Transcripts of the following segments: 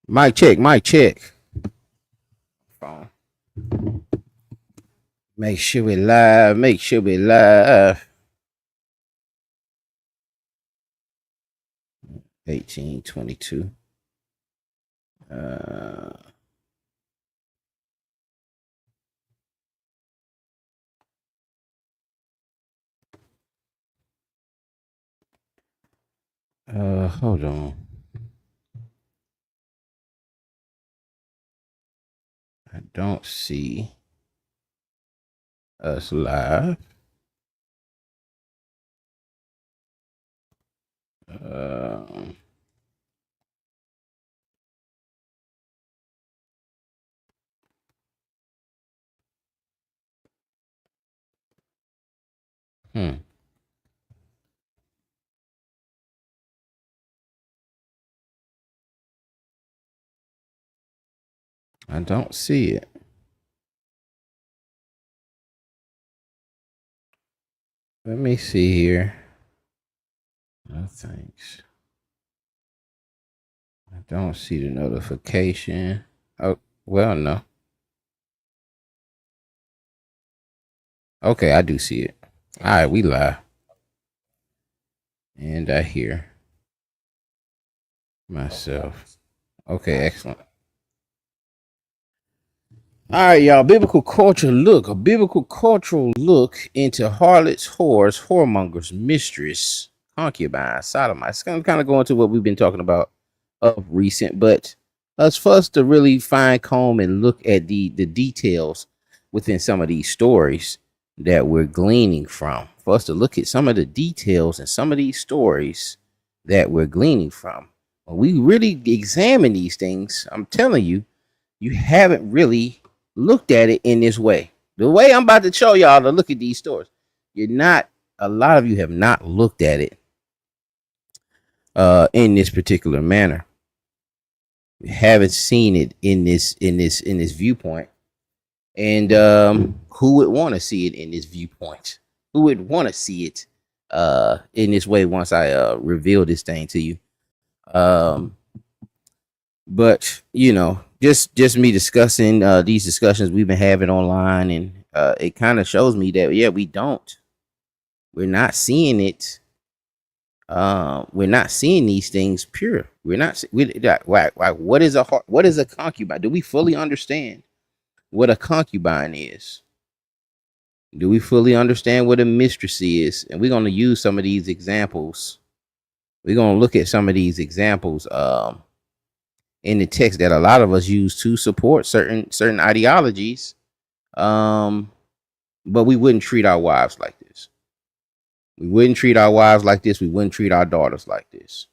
Mic check, mic check. Phone. Make sure we live. Make sure we live. 1822. Hold on. I don't see us live. I don't see it. Let me see here. No thanks. I don't see the notification. Oh, well, no. Okay, I do see it. All right, we live. And I hear myself. Okay, excellent. All right, y'all. Biblical culture look. A biblical cultural look into harlots, whores, whoremongers, mistress, concubines, sodomites. It's kind of going to what we've been talking about of recent, but for us to really fine comb and look at the details within some of these stories that we're gleaning from. For us to look at some of the details and some of these stories that we're gleaning from. When we really examine these things, I'm telling you, you haven't really looked at it in this way. The way I'm about to show y'all to look at these stories, a lot of you have not looked at it in this particular manner. You haven't seen it in this viewpoint. And who would want to see it in this viewpoint? Who would want to see it in this way once I reveal this thing to you? But you know, just me discussing these discussions we've been having online, and it kind of shows me that we're not seeing it. We're not seeing these things pure. What is a concubine? Do we fully understand what a concubine is? Do we fully understand what a mistress is? And we're going to use some of these examples. We're going to look at some of these examples in the text that a lot of us use to support certain ideologies. But we wouldn't treat our wives like this. We wouldn't treat our wives like this. We wouldn't treat our daughters like this.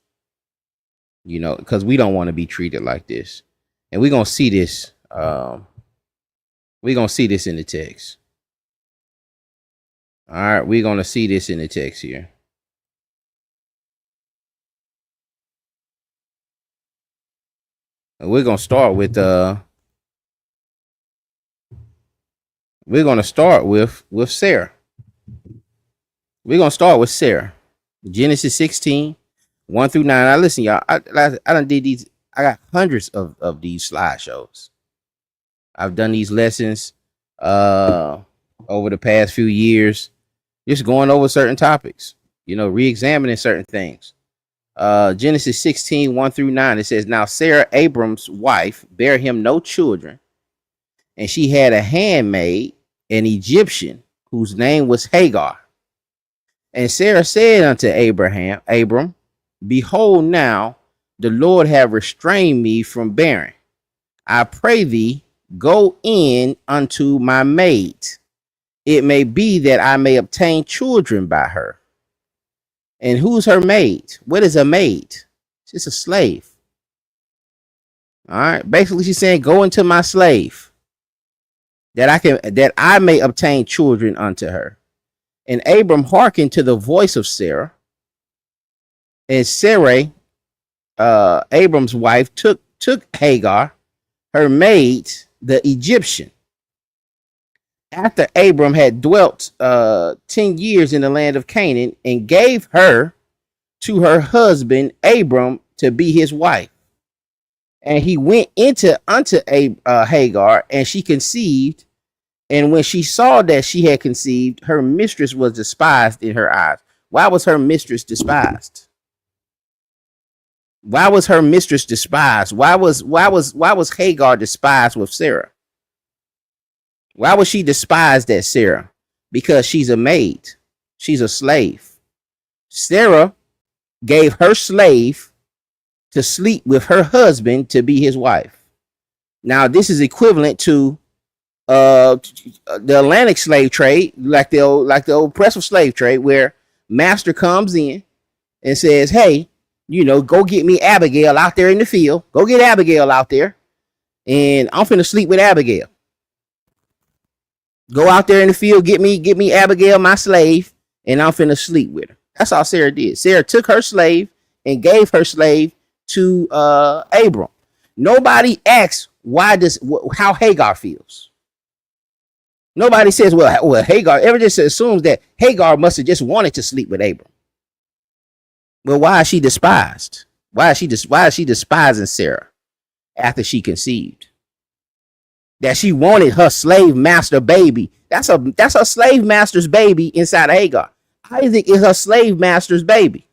You know, because we don't want to be treated like this. And we're going to see this. We're going to see this in the text. All right, we're going to see this in the text here. And we're going to start with Sarah. We're going to start with Sarah. Genesis 16, 1 through 9. Now listen, y'all, I done did these. I got hundreds of these slideshows. I've done these lessons over the past few years, just going over certain topics, you know, re-examining certain things. Genesis 16, 1 through 9, it says, now Sarah, Abram's wife, bare him no children, and she had a handmaid, an Egyptian, whose name was Hagar. And Sarah said unto Abram, behold, now the Lord have restrained me from bearing. I pray thee, go in unto my maid. It may be that I may obtain children by her. And who's her maid? What is a maid? She's a slave. All right. Basically, she's saying, go into my slave, that I may obtain children unto her. And Abram hearkened to the voice of Sarah. And Sarai, Abram's wife, took Hagar, her maid, the Egyptian, after Abram had dwelt 10 years in the land of Canaan, and gave her to her husband Abram to be his wife. And he went unto Hagar, and she conceived. And when she saw that she had conceived, her mistress was despised in her eyes. Why was her mistress despised? Why was her mistress despised? Why was Hagar despised with Sarah? Why was she despised at Sarah? Because she's a maid. She's a slave. Sarah gave her slave to sleep with her husband to be his wife. Now, this is equivalent to the Atlantic slave trade, like the old oppressive slave trade, where master comes in and says, hey, go get me Abigail out there in the field. Go get Abigail out there, and I'm finna sleep with Abigail. Go out there in the field, get me Abigail, my slave, and I'm finna sleep with her. That's all Sarah did. Sarah took her slave and gave her slave to Abram. Nobody asks how Hagar feels. Nobody says, well, Hagar. Everyone just assumes that Hagar must have just wanted to sleep with Abram. Well, why is she despised? Why is she despising Sarah after she conceived? That she wanted her slave master baby. That's her slave master's baby inside of Hagar. Isaac is her slave master's baby.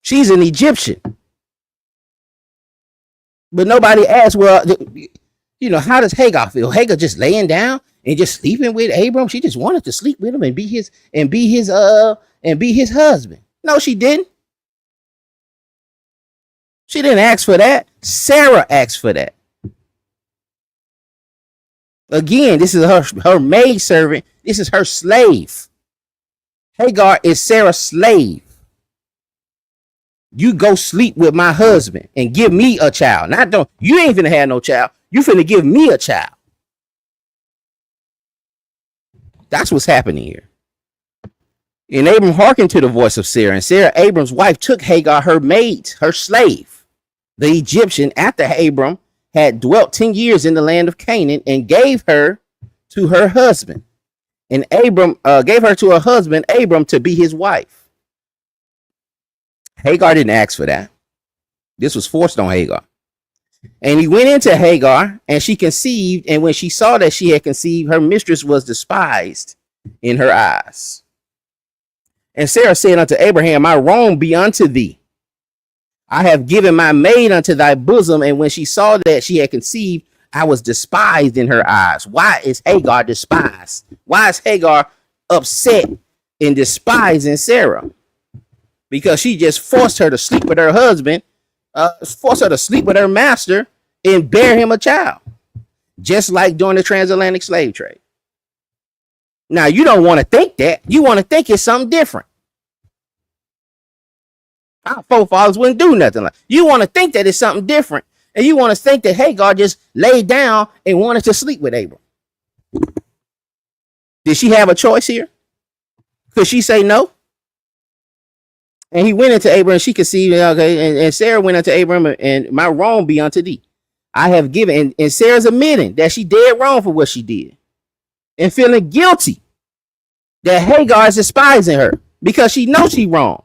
She's an Egyptian. But nobody asks, well, how does Hagar feel? Hagar just laying down and just sleeping with Abram. She just wanted to sleep with him and be his husband. No, she didn't. She didn't ask for that. Sarah asked for that. Again, this is her maid servant. This is her slave. Hagar is Sarah's slave. You go sleep with my husband and give me a child. You ain't finna have no child. You finna give me a child. That's what's happening here. And Abram hearkened to the voice of Sarah. And Sarah, Abram's wife, took Hagar, her maid, her slave, the Egyptian, after Abram had dwelt 10 years in the land of Canaan, and gave her to her husband. And Abram gave her to her husband, Abram, to be his wife. Hagar didn't ask for that. This was forced on Hagar. And he went into Hagar, and she conceived. And when she saw that she had conceived, her mistress was despised in her eyes. And Sarah said unto Abraham, my wrong be unto thee. I have given my maid unto thy bosom. And when she saw that she had conceived, I was despised in her eyes. Why is Hagar despised? Why is Hagar upset and despising Sarah? Because she just forced her to sleep with her husband, forced her to sleep with her master, and bear him a child. Just like during the transatlantic slave trade. Now, you don't want to think that. You want to think it's something different. Our forefathers wouldn't do nothing like that. You want to think that it's something different. And you want to think that Hagar just laid down and wanted to sleep with Abram. Did she have a choice here? Could she say no? And he went into Abram, and she conceived, okay, and Sarah went unto Abram, and my wrong be unto thee. I have given, and Sarah's admitting that she did wrong for what she did. And feeling guilty that Hagar is despising her because she knows she wrong.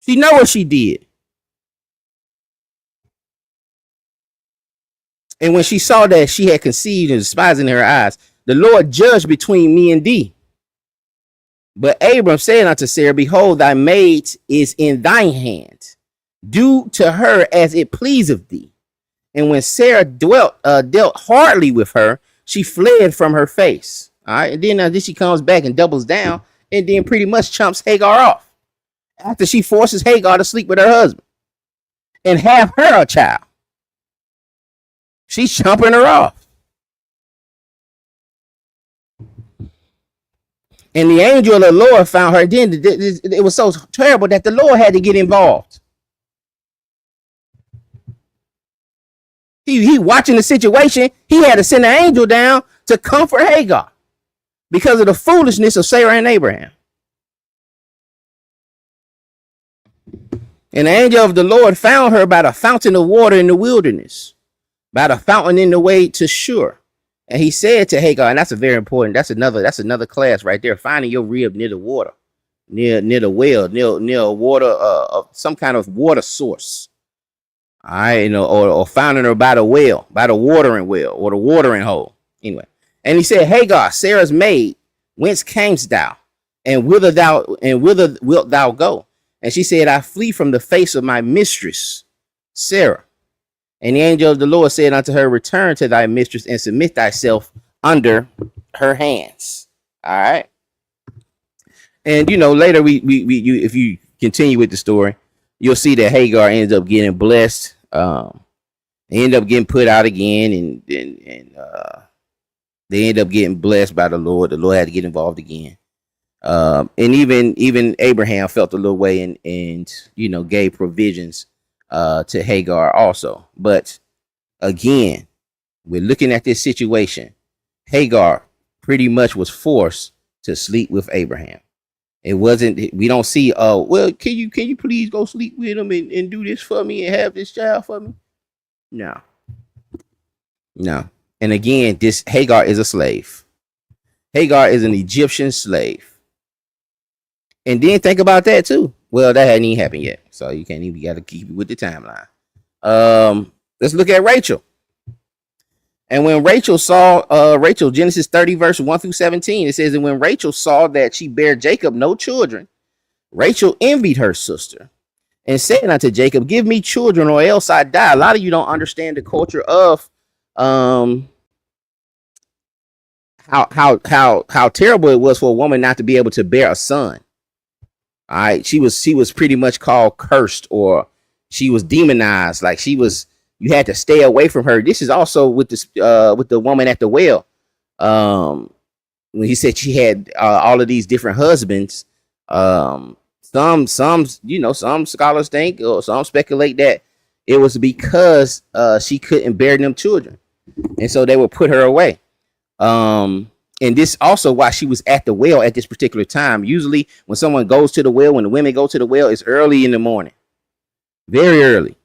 She know what she did. And when she saw that she had conceived and despised in her eyes, the Lord judged between me and thee. But Abram said unto Sarah, behold, thy maid is in thine hand. Do to her as it pleaseth thee. And when Sarah dealt hardly with her, she fled from her face. All right. And then she comes back and doubles down and then pretty much chumps Hagar off after she forces Hagar to sleep with her husband and have her a child. She's chumping her off. And the angel of the Lord found her. Then it was so terrible that the Lord had to get involved. He watching the situation. He had to send an angel down to comfort Hagar because of the foolishness of Sarah and Abraham. And the angel of the Lord found her by the fountain of water in the wilderness, by the fountain in the way to Shur. And he said to Hagar, and that's a very important, that's another class right there, finding your rib near the water. near the well, near a water, some kind of water source. All right, or finding her by the well, by the watering well, or the watering hole. Anyway, and he said, Hagar, Sarah's maid, whence camest thou, and whither wilt thou go? And she said, I flee from the face of my mistress, Sarah. And the angel of the Lord said unto her, return to thy mistress and submit thyself under her hands. All right. And later if you continue with the story, you'll see that Hagar ends up getting blessed. End up getting put out again, and they end up getting blessed by the Lord. The Lord had to get involved again. And even Abraham felt a little way and gave provisions to Hagar also. But again, we're looking at this situation. Hagar pretty much was forced to sleep with Abraham. It wasn't, we don't see, oh, well, can you please go sleep with him and do this for me and have this child for me? No. And again, this Hagar is a slave. Hagar is an Egyptian slave. And then think about that too. Well, that hadn't even happened yet. So you got to keep it with the timeline. Let's look at Rachel. And when Rachel saw, Genesis 30, verse 1 through 17, it says, and when Rachel saw that she bare Jacob no children, Rachel envied her sister and said unto Jacob, give me children or else I die. A lot of you don't understand the culture of how terrible it was for a woman not to be able to bear a son. All right. She was pretty much called cursed, or she was demonized. Like you had to stay away from her. This is also with the woman at the well. When he said she had all of these different husbands. Some scholars think, or some speculate that it was because she couldn't bear them children, and so they would put her away. And this also why she was at the well at this particular time. Usually, when someone goes to the well, when the women go to the well, it's early in the morning, very early.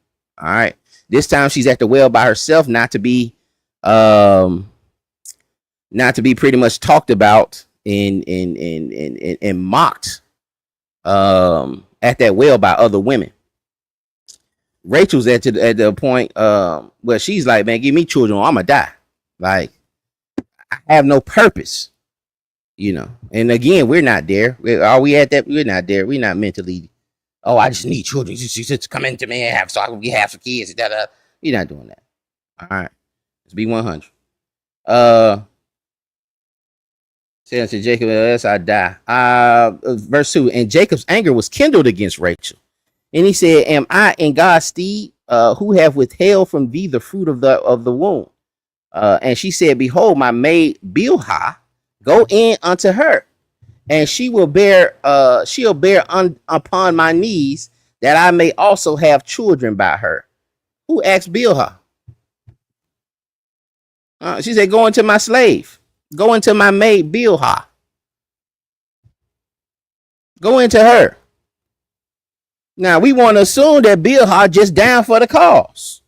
All right. This time she's at the well by herself, not to be pretty much talked about and mocked at that well by other women. Rachel's at the point where she's like, man, give me children or I'm gonna die. Like, I have no purpose, And again, we're not there. Are we at that? We're not there. We're not mentally. Oh, I just need children. Just come into me and so I can have some kids. You're not doing that. All right. Let's be 100. Say unto Jacob, else I die. Verse 2. And Jacob's anger was kindled against Rachel. And he said, am I in God's stead, who have withheld from thee the fruit of the womb? And she said, behold, my maid Bilhah, go in unto her. And she'll bear upon my knees, that I may also have children by her. Who asked Bilhah? She said, go into my slave. Go into my maid Bilhah. Go into her. Now, we want to assume that Bilhah just down for the cause.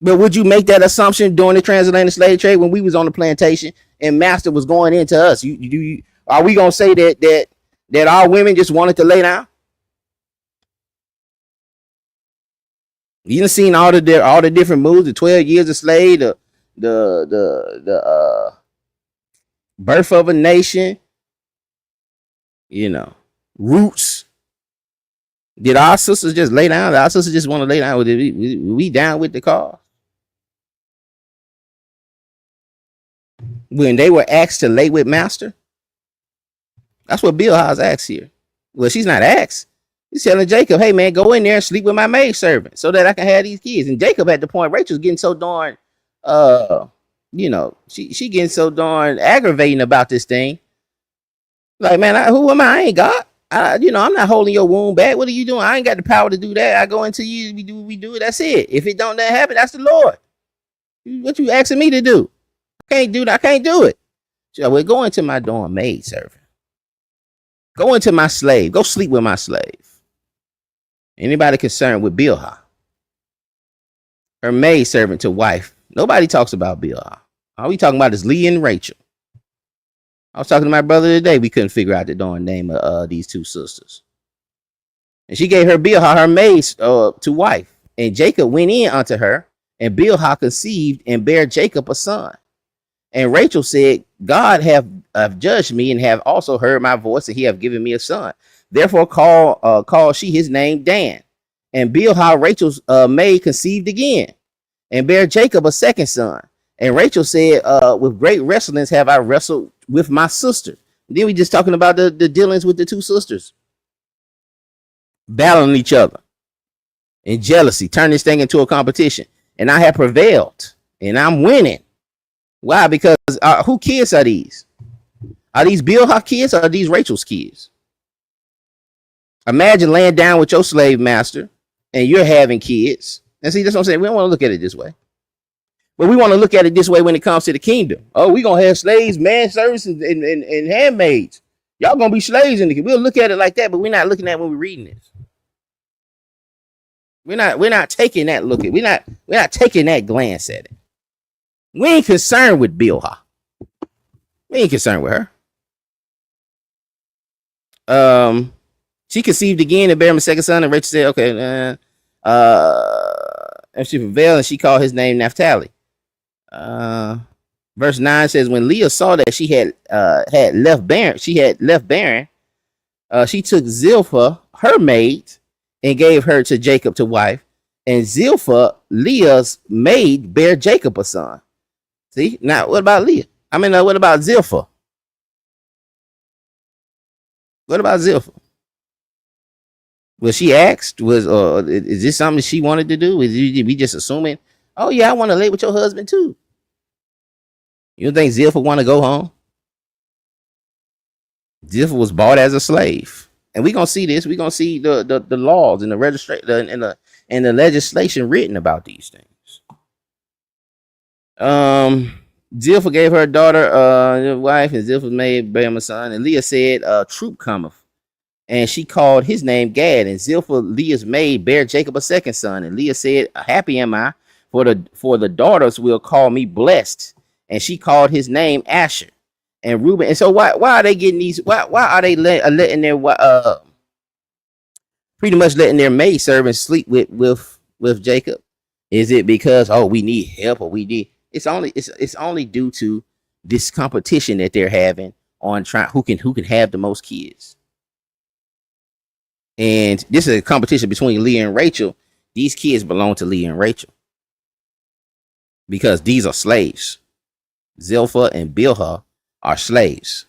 But would you make that assumption during the transatlantic slave trade when we was on the plantation and master was going into us? Are we gonna say that our women just wanted to lay down? You done seen all the different moves, the 12 years a slave, the birth of a nation, roots. Did our sisters just lay down? Did our sisters just want to lay down? We down with the cause? When they were asked to lay with master, that's what Bilhah's asked here. Well, she's not asked. He's telling Jacob, hey man, go in there and sleep with my maidservant so that I can have these kids. And Jacob at the point, Rachel's getting so darn, she getting so darn aggravating about this thing. Like, man, who am I? I ain't God. I'm not holding your womb back. What are you doing? I ain't got the power to do that. I go into you, we do it. That's it. If it don't happen, that's the Lord. What you asking me to do? I can't do that. I can't do it. So we're going to my darn maidservant. Go into my slave. Go sleep with my slave. Anybody concerned with Bilhah? Her maidservant to wife. Nobody talks about Bilhah. All we talking about is Leah and Rachel. I was talking to my brother today. We couldn't figure out the darn name of these two sisters. And she gave her Bilhah her maid to wife. And Jacob went in unto her, and Bilhah conceived and bare Jacob a son. And Rachel said, God have judged me, and have also heard my voice, and he have given me a son. Therefore called she his name Dan. And Bilhah Rachel's maid conceived again, and bare Jacob a second son. And Rachel said, with great wrestlings have I wrestled with my sister. And then we just talking about the dealings with the two sisters, battling each other in jealousy, turn this thing into a competition. And I have prevailed, and I'm winning. Why? Because who kids are these? Are these Bilhah kids, or are these Rachel's kids? Imagine laying down with your slave master, and you're having kids. And see, that's what I'm saying. We don't want to look at it this way. But we want to look at it this way when it comes to the kingdom. Oh, we're going to have slaves, manservants, and handmaids. Y'all going to be slaves in the kingdom. We'll look at it like that, but we're not looking at it when we're reading this. We're not taking that look at it. We're not taking that glance at it. We ain't concerned with Bilhah. We ain't concerned with her. She conceived again and bare him a second son, and Rachel said, okay, and she prevailed, and she called his name Naphtali. Verse 9 says, when Leah saw that she had left barren, she took Zilpah, her maid, and gave her to Jacob to wife. And Zilpah, Leah's maid, bare Jacob a son. See, now what about Leah? What about Zilpah? What about Zilpah? Was she asked? Is this something she wanted to do? Did we just assuming? Oh yeah, I want to lay with your husband too. You don't think Zilpah want to go home? Zilpah was bought as a slave, and we're gonna see this. We're gonna see the laws and the legislation written about these things. Zilpah gave her daughter wife, and Zilpah made bear him a son. And Leah said, troop cometh. And she called his name Gad. And Zilpah, Leah's maid, bare Jacob a second son. And Leah said, happy am I, for the daughters will call me blessed. And she called his name Asher. And Reuben. And so why are they getting these? Why are they letting their pretty much letting their maid servants sleep with Jacob? Is it because we need help, or we need? It's only due to this competition that they're having on trying who can have the most kids. And this is a competition between Leah and Rachel. These kids belong to Leah and Rachel because these are slaves. Zilpah and Bilhah are slaves.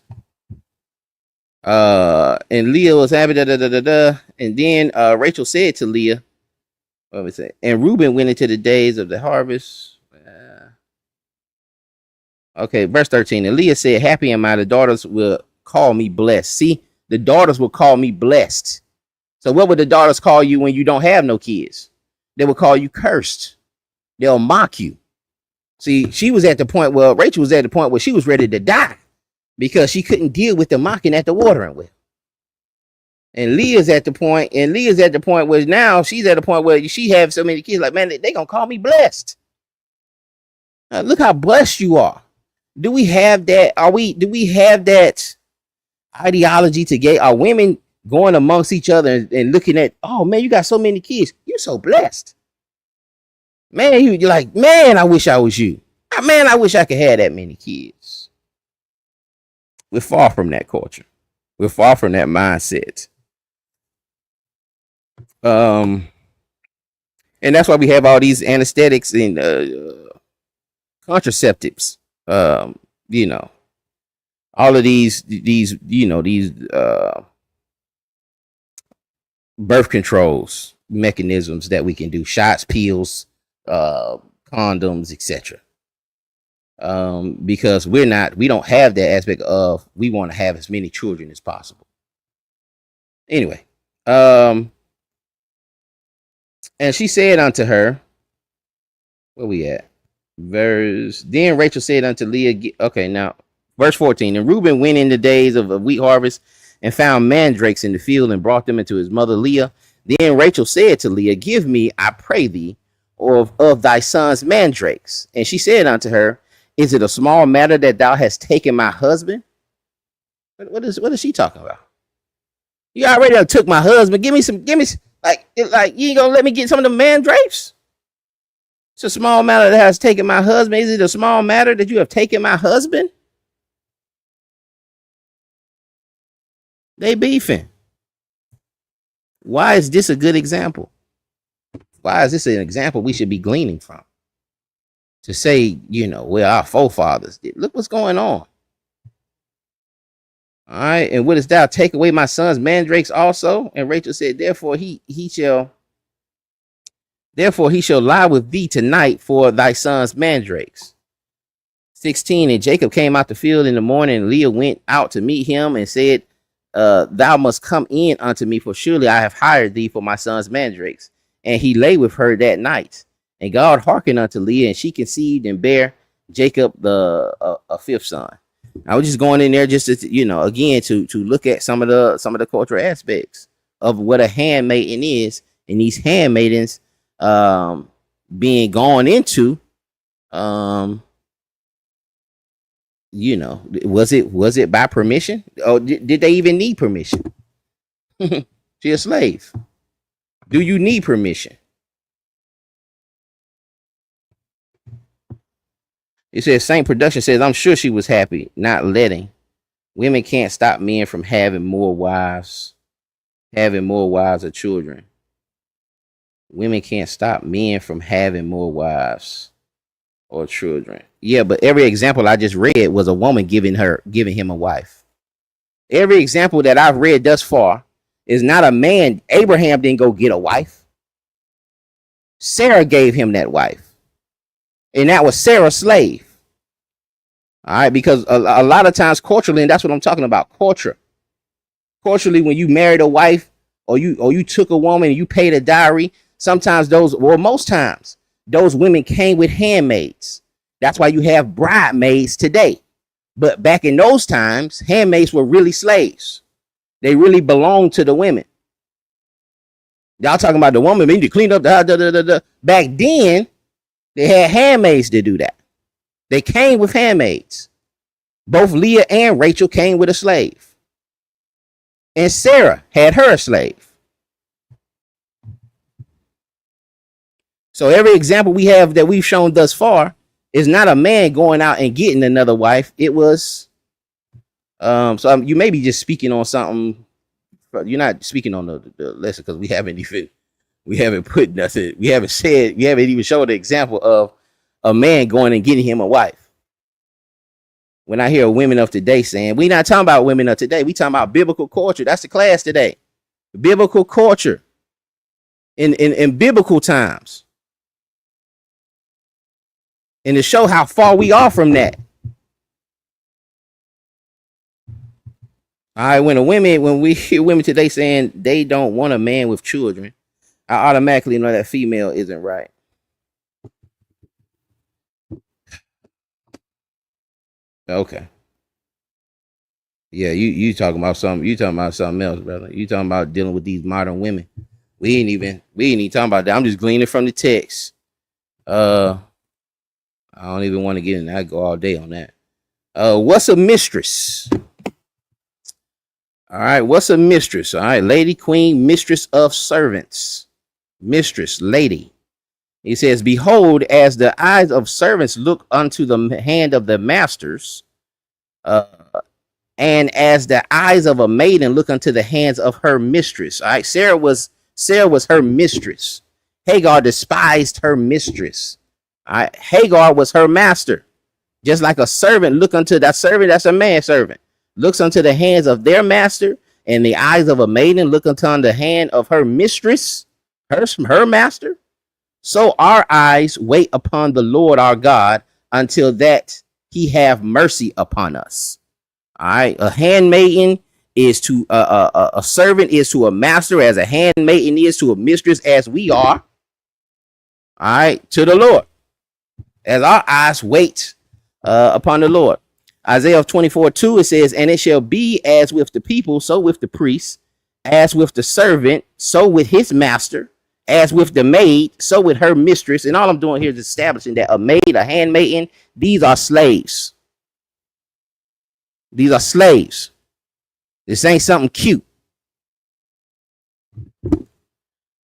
And Leah was happy. And then Rachel said to Leah, what we say? And Reuben went into the days of the harvest. Okay, verse 13. And Leah said, happy am I, the daughters will call me blessed. See, the daughters will call me blessed. So what would the daughters call you when you don't have no kids? They will call you cursed. They'll mock you. See, Rachel was at the point where she was ready to die because she couldn't deal with the mocking at the watering well. And Leah's at the point where now she's at the point where she has so many kids, like, man, they gonna call me blessed. Look how blessed you are. Do we have that? Do we have that ideology to gay? Are women going amongst each other and looking at, oh man, you got so many kids. You're so blessed. Man, you're like, man, I wish I was you. Man, I wish I could have that many kids. We're far from that culture. We're far from that mindset. And that's why we have all these anesthetics and contraceptives. All of these birth controls mechanisms that we can do, shots, pills, condoms, etc. Because we don't have that aspect of we want to have as many children as possible. Anyway, and she said unto her, where we at? Then Rachel said unto Leah, okay, now verse 14. And Reuben went in the days of wheat harvest and found mandrakes in the field and brought them into his mother Leah. Then Rachel said to Leah, give me, I pray thee, of thy son's mandrakes. And she said unto her, is it a small matter that thou hast taken my husband? What is she talking about? You already done took my husband. Give me some, like you ain't gonna let me get some of the mandrakes? It's a small matter that has taken my husband. Is it a small matter that you have taken my husband? They beefing. Why is this a good example? Why is this an example we should be gleaning from? To say, well, our forefathers did. Look what's going on. All right, and what is thou take away my son's mandrakes also? And Rachel said, therefore he shall lie with thee tonight for thy son's mandrakes. 16, and Jacob came out the field in the morning, and Leah went out to meet him and said, thou must come in unto me, for surely I have hired thee for my son's mandrakes. And he lay with her that night. And God hearkened unto Leah, and she conceived and bare Jacob a fifth son. I was just going in there just to, again, to look at some of the cultural aspects of what a handmaiden is, and these handmaidens being gone into, was it by permission? Or did they even need permission? She a slave. Do you need permission? It says, Saint Production says, I'm sure she was happy, not letting. Women can't stop men from having more wives or children. Women can't stop men from having more wives or children. Yeah, but every example I just read was a woman giving him a wife. Every example that I've read thus far is not a man. Abraham didn't go get a wife. Sarah gave him that wife. And that was Sarah's slave. All right, because a lot of times culturally, and that's what I'm talking about, culturally, when you married a wife or you took a woman and you paid a dowry, sometimes most times, those women came with handmaids. That's why you have bridesmaids today. But back in those times, handmaids were really slaves. They really belonged to the women. Y'all talking about the woman, they need to clean up Back then, they had handmaids to do that. They came with handmaids. Both Leah and Rachel came with a slave. And Sarah had her slave. So every example we have that we've shown thus far is not a man going out and getting another wife. It was, you may be just speaking on something. You're not speaking on the lesson because we haven't put nothing. We haven't even shown the example of a man going and getting him a wife. When I hear women of today saying, we're not talking about women of today, we talking about biblical culture. That's the class today. Biblical culture in biblical times. And to show how far we are from that. All right, when we hear women today saying they don't want a man with children, I automatically know that female isn't right. Okay. Yeah, you talking about something. You talking about something else, brother. You talking about dealing with these modern women. We ain't even talking about that. I'm just gleaning from the text. I don't even want to get in that. I go all day on that. What's a mistress? All right, what's a mistress? All right, lady, queen, mistress of servants. Mistress, lady. He says, behold, as the eyes of servants look unto the hand of the masters, and as the eyes of a maiden look unto the hands of her mistress. All right, Sarah was her mistress. Hagar despised her mistress. All right, Hagar was her master. Just like a servant look unto that servant, that's a man servant, looks unto the hands of their master, and the eyes of a maiden look unto the hand of her mistress, her master. So our eyes wait upon the Lord our God until that he have mercy upon us. All right. A handmaiden is to a servant is to a master as a handmaiden is to a mistress, as we are. All right. To the Lord. As our eyes wait upon the Lord. Isaiah 24:2, it says, and it shall be as with the people, so with the priest, as with the servant, so with his master, as with the maid, so with her mistress. And all I'm doing here is establishing that a maid, a handmaiden, these are slaves. These are slaves. This ain't something cute.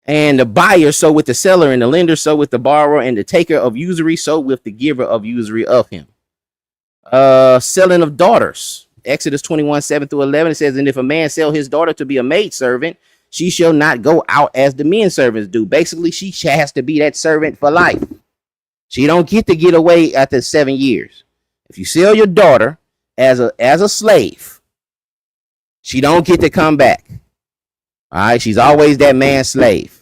And the buyer so with the seller, and the lender so with the borrower, and the taker of usury so with the giver of usury of him. Selling of daughters. Exodus 21, 7 through 11. It says, and if a man sell his daughter to be a maidservant, she shall not go out as the men servants do. Basically, she has to be that servant for life. She don't get to get away after 7 years. If you sell your daughter as a slave, she don't get to come back. All right, she's always that man's slave.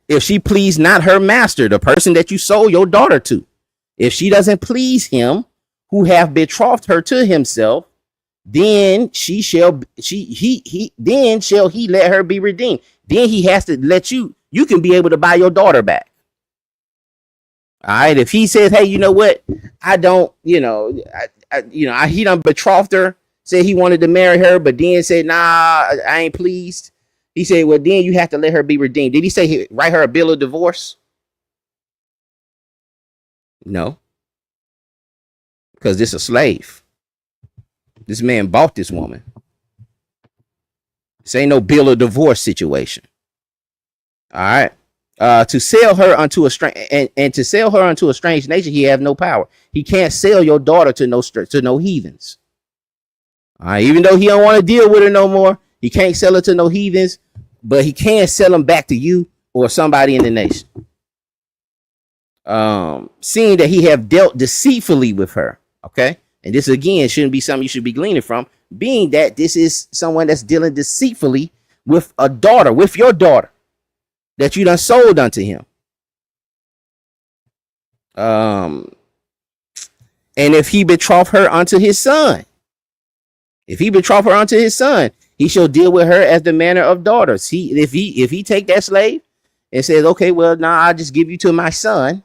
If she please not her master, the person that you sold your daughter to, if she doesn't please him who have betrothed her to himself, then then shall he let her be redeemed. Then he has to let you can be able to buy your daughter back. All right. If he says, hey, you know what? I don't, he done betrothed her, said he wanted to marry her, but then said, nah, I ain't pleased. He said, well, then you have to let her be redeemed. Did he say write her a bill of divorce? No. Because this is a slave. This man bought this woman. This ain't no bill of divorce situation. All right. To sell her unto a strange and to sell her unto a strange nation, he have no power. He can't sell your daughter to no heathens. All right. Even though he don't want to deal with her no more, he can't sell her to no heathens, but he can sell them back to you or somebody in the nation. Seeing that he have dealt deceitfully with her. Okay. And this again shouldn't be something you should be gleaning from, being that this is someone that's dealing deceitfully with a daughter, with your daughter that you done sold unto him. And if he betroth her unto his son, he shall deal with her as the manner of daughters. If he take that slave and says, okay, well, now I'll just give you to my son,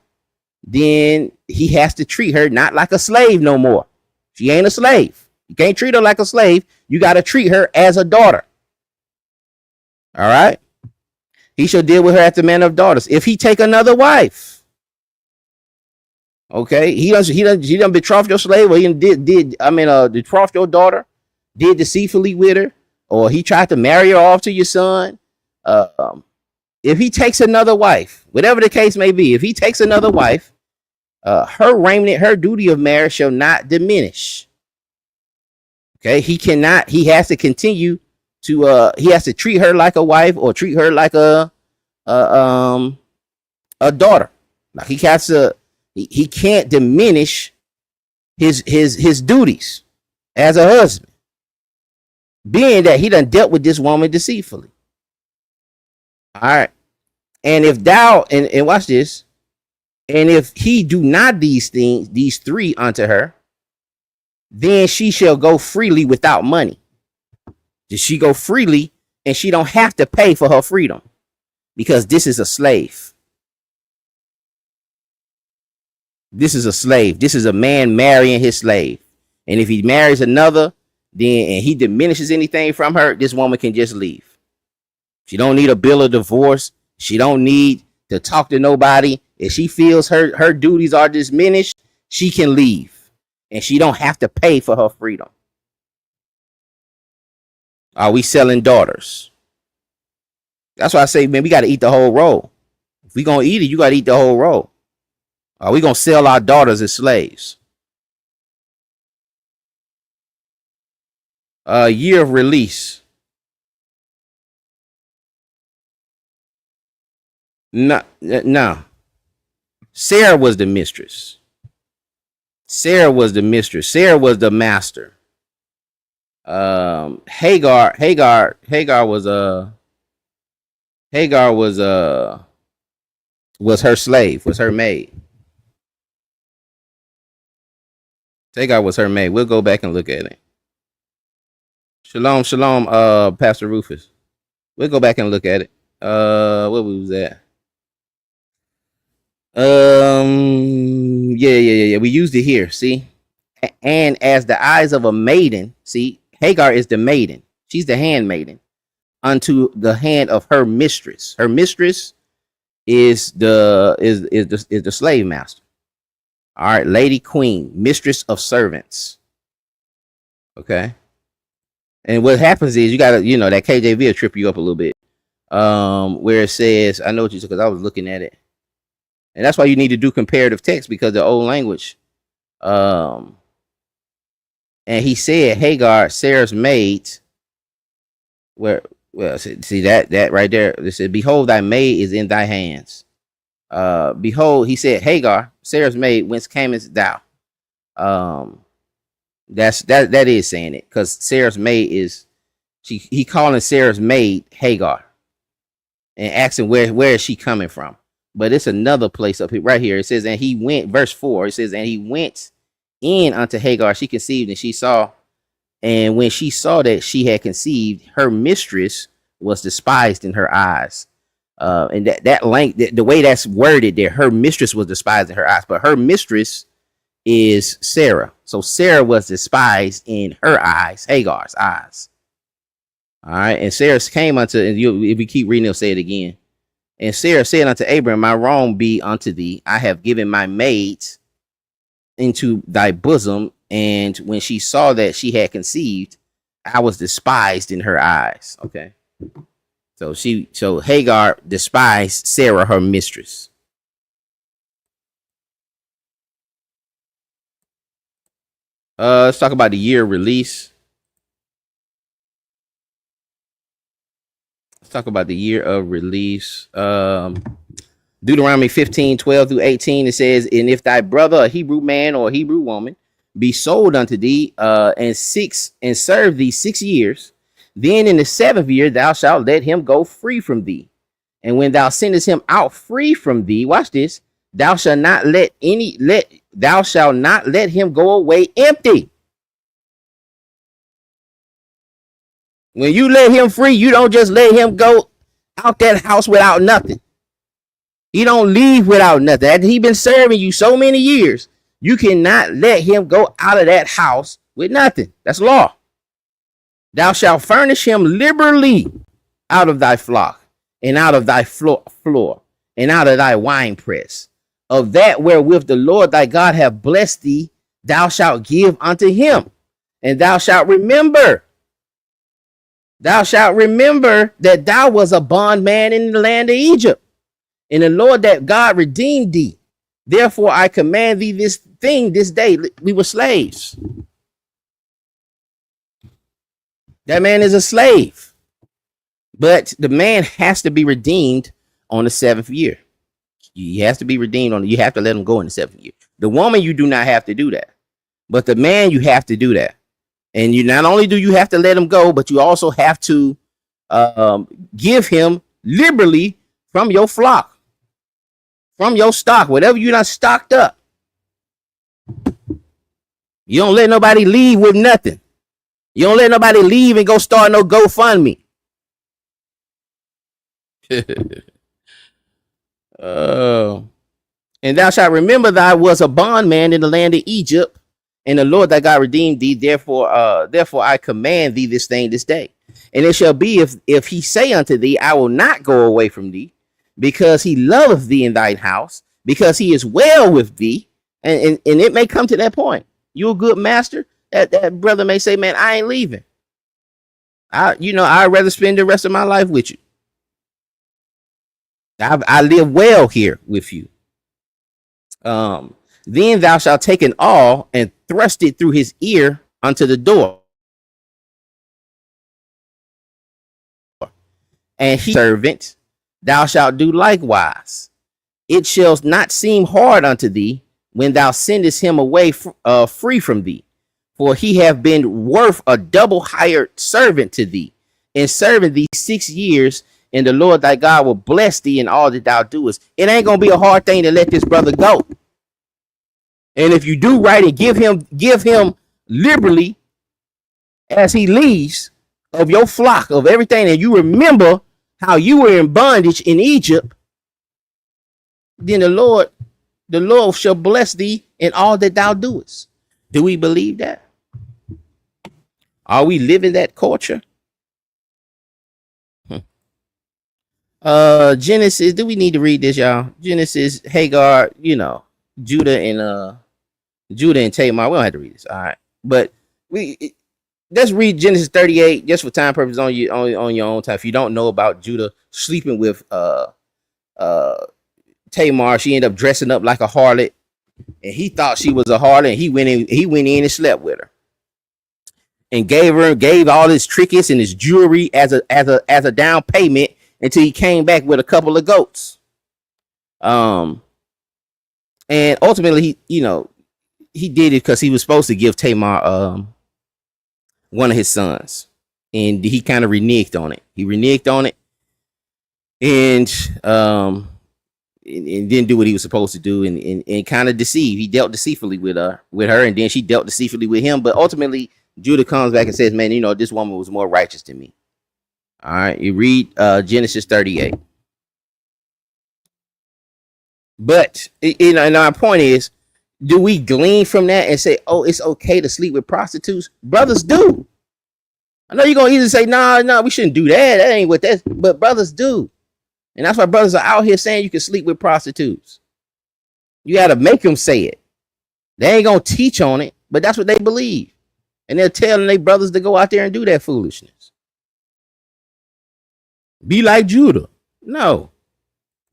then he has to treat her not like a slave no more. She ain't a slave. You can't treat her like a slave. You got to treat her as a daughter. All right. He shall deal with her as the manner of daughters. If he take another wife, okay, he done betrothed your slave, or he betrothed your daughter, did deceitfully with her, or he tried to marry her off to your son. If he takes another wife, whatever the case may be, if he takes another wife, her raiment, her duty of marriage shall not diminish. Okay, he has to continue to he has to treat her like a wife or treat her like a daughter. Like he can't diminish his duties as a husband, being that he done dealt with this woman deceitfully. All right. And if thou, and watch this, and if he do not these things, these three unto her, then she shall go freely without money. Does she go freely and she don't have to pay for her freedom, because this is a slave. This is a slave. This is a man marrying his slave. And if he marries another, then and he diminishes anything from her, this woman can just leave. She don't need a bill of divorce. She don't need to talk to nobody. If she feels her duties are diminished, she can leave. And she don't have to pay for her freedom. Are we selling daughters? That's why I say, man, we got to eat the whole roll. If we going to eat it, you got to eat the whole roll. Are we going to sell our daughters as slaves? Year of release. No. Sarah was the mistress. Sarah was the master. Hagar was her slave, was her maid. Hagar was her maid. We'll go back and look at it. Shalom, Pastor Rufus. We'll go back and look at it. Where was that? Yeah. We used it here. See, and as the eyes of a maiden. See, Hagar is the maiden. She's the handmaiden unto the hand of her mistress. Her mistress is the slave master. All right, lady, queen, mistress of servants. Okay. And what happens is you gotta, that KJV will trip you up a little bit. Where it says, I know what you said because I was looking at it. And that's why you need to do comparative text, because the old language. And he said, Hagar, Sarah's maid, see that right there. It said, behold, thy maid is in thy hands. Behold, he said, Hagar, Sarah's maid, whence camest thou? That is saying it, because Sarah's maid is he calling Sarah's maid Hagar and asking where is she coming from. But it's another place up here, right here. It says, and he went, verse 4, it says, and he went in unto Hagar, she conceived, and she saw, and when she saw that she had conceived, her mistress was despised in her eyes. And that length, the way that's worded there, her mistress was despised in her eyes, but her mistress is Sarah. So Sarah was despised in her eyes, Hagar's eyes. All right. And Sarah came unto, and if we keep reading, it'll say it again. And Sarah said unto Abram, my wrong be unto thee. I have given my maid into thy bosom. And when she saw that she had conceived, I was despised in her eyes. Okay. So Hagar despised Sarah, her mistress. Let's talk about the year of release. Let's talk about the year of release. Deuteronomy 15:12-18, it says, and if thy brother, a Hebrew man or a Hebrew woman, be sold unto thee and serve thee 6 years, then in the 7th year thou shalt let him go free from thee. And when thou sendest him out free from thee, watch this, thou shalt not let him go away empty. When you let him free, you don't just let him go out that house without nothing. He don't leave without nothing. After he been serving you so many years, you cannot let him go out of that house with nothing. That's law. Thou shalt furnish him liberally out of thy flock, and out of thy floor, and out of thy winepress. Of that wherewith the Lord thy God hath blessed thee, thou shalt give unto him. And thou shalt remember that thou was a bondman in the land of Egypt, and the Lord that God redeemed thee. Therefore I command thee this thing this day. We were slaves. That man is a slave. But the man has to be redeemed on the 7th year. He has to be redeemed you have to let him go in the 7th year. The woman, you do not have to do that. But the man, you have to do that. And you not only do you have to let him go, but you also have to give him liberally from your flock, from your stock, whatever you done stocked up. You don't let nobody leave with nothing. You don't let nobody leave and go start no GoFundMe. And thou shalt remember that I was a bondman in the land of Egypt, and the Lord thy God redeemed thee. Therefore I command thee this thing this day. And it shall be, if he say unto thee, I will not go away from thee, because he loveth thee in thine house, because he is well with thee. And it may come to that point. You're a good master. That brother may say, man, I ain't leaving. I'd rather spend the rest of my life with you. I live well here with you. Then thou shalt take an awl and thrust it through his ear unto the door. And he servant, thou shalt do likewise. It shall not seem hard unto thee when thou sendest him away free from thee. For he have been worth a double hired servant to thee, in serving thee 6 years, and the Lord thy God will bless thee in all that thou doest. It ain't gonna be a hard thing to let this brother go. And if you do right and give him liberally as he leaves of your flock, of everything, and you remember how you were in bondage in Egypt, then the Lord shall bless thee in all that thou doest. Do we believe that? Are we living that culture? Genesis, do we need to read this, y'all? Genesis, Hagar, Judah and Tamar. We don't have to read this, all right? But let's read Genesis 38 just for time purposes on your own time. If you don't know about Judah sleeping with Tamar, she ended up dressing up like a harlot, and he thought she was a harlot, and he went in and slept with her, and gave all his trinkets and his jewelry as a down payment until he came back with a couple of goats. And ultimately, he did it because he was supposed to give Tamar one of his sons, and he kind of reneged on it. And didn't do what he was supposed to do, and kind of deceived. He dealt deceitfully with her, and then she dealt deceitfully with him. But ultimately, Judah comes back and says, "Man, this woman was more righteous than me." All right, you read Genesis 38. But and our point is, do we glean from that and say, "Oh, it's okay to sleep with prostitutes"? Brothers do. I know you're gonna either say, "No, we shouldn't do that. That ain't what that's." But brothers do. And that's why brothers are out here saying you can sleep with prostitutes. You got to make them say it. They ain't going to teach on it, but that's what they believe. And they're telling their brothers to go out there and do that foolishness. Be like Judah. No.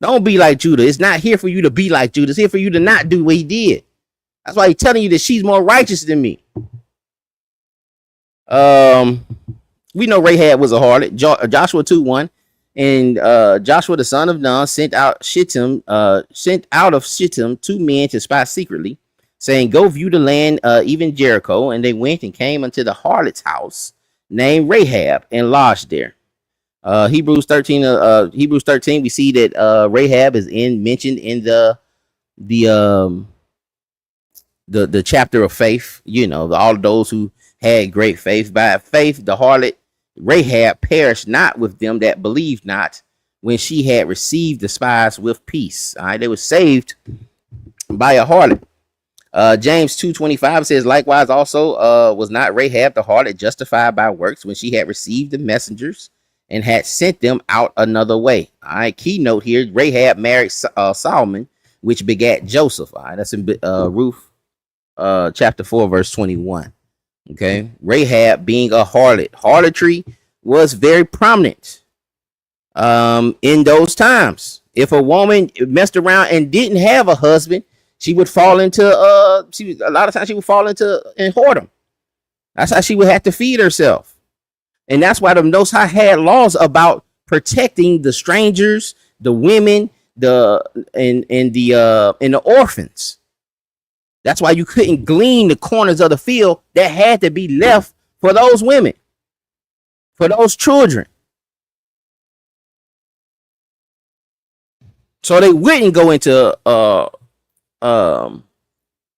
Don't be like Judah. It's not here for you to be like Judah. It's here for you to not do what he did. That's why he's telling you that she's more righteous than me. We know Rahab was a harlot. Joshua 2:1. And Joshua the son of Nun sent out of Shittim 2 men to spy secretly, saying, "Go view the land, even Jericho." And they went and came unto the harlot's house named Rahab and lodged there. Hebrews 13. We see that Rahab is mentioned in the chapter of faith. All of those who had great faith. By faith, the harlot Rahab perished not with them that believed not, when she had received the spies with peace. All right, they were saved by a harlot. James 2:25 says, "Likewise also was not Rahab the harlot justified by works, when she had received the messengers and had sent them out another way." All right, keynote here: Rahab married Solomon, which begat Joseph. All right, that's in Ruth chapter 4 verse 21. Okay, Rahab being a harlot. Harlotry was very prominent in those times. If a woman messed around and didn't have a husband, she would fall into a lot of times she would fall into whoredom. That's how she would have to feed herself. And that's why the Most High had laws about protecting the strangers, the women, and the orphans. That's why you couldn't glean the corners of the field. That had to be left for those women, for those children. So they wouldn't go into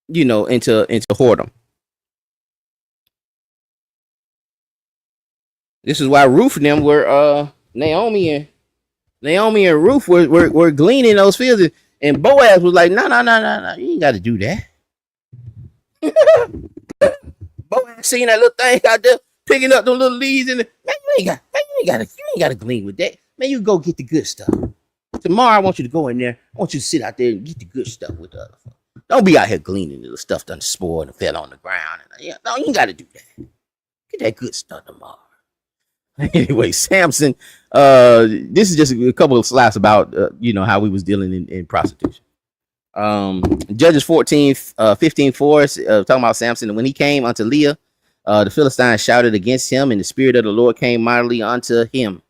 into whoredom. This is why Ruth and them were Naomi and Ruth were gleaning those fields, and Boaz was like, no, you ain't got to do that. Boaz seen that little thing out there picking up them little leaves, and you ain't got to glean with that. Man, you go get the good stuff. Tomorrow I want you to go in there. I want you to sit out there and get the good stuff with the other folks. Don't be out here gleaning the stuff done spoiled and fell on the ground. No, you ain't got to do that. Get that good stuff tomorrow. Anyway, Samson. This is just a couple of slides about how we was dealing in prostitution. Judges 15:4 talking about Samson. And when he came unto Leah, the Philistines shouted against him, and the spirit of the Lord came mightily unto him.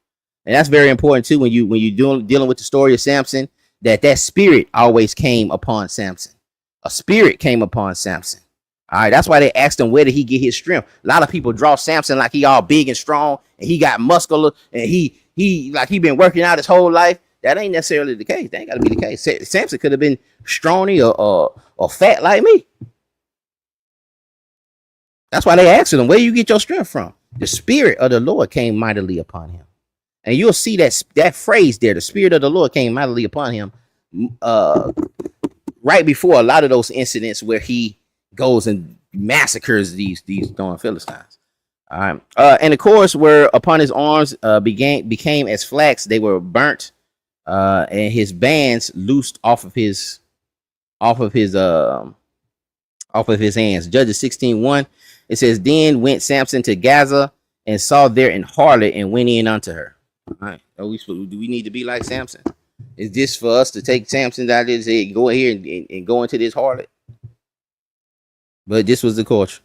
And that's very important too when you dealing with the story of Samson, that spirit always came upon Samson. A spirit came upon Samson. All right, that's why they asked him, where did he get his strength? A lot of people draw Samson like he all big and strong, and he got muscular, and he like he been working out his whole life. That ain't necessarily the case. That ain't got to be the case. Samson could have been scrawny or fat like me. That's why they asked him, where you get your strength from? The spirit of the Lord came mightily upon him. And you'll see that phrase there, the spirit of the Lord came mightily upon him, right before a lot of those incidents where he goes and massacres these darn Philistines. All right. And of course, where upon his arms became as flax, they were burnt, and his bands loosed off of his hands. Judges 16:1. It says, then went Samson to Gaza and saw there an harlot and went in unto her. All right. Do we need to be like Samson? Is this for us to take Samson out and say, go here and go into this harlot? But this was the culture.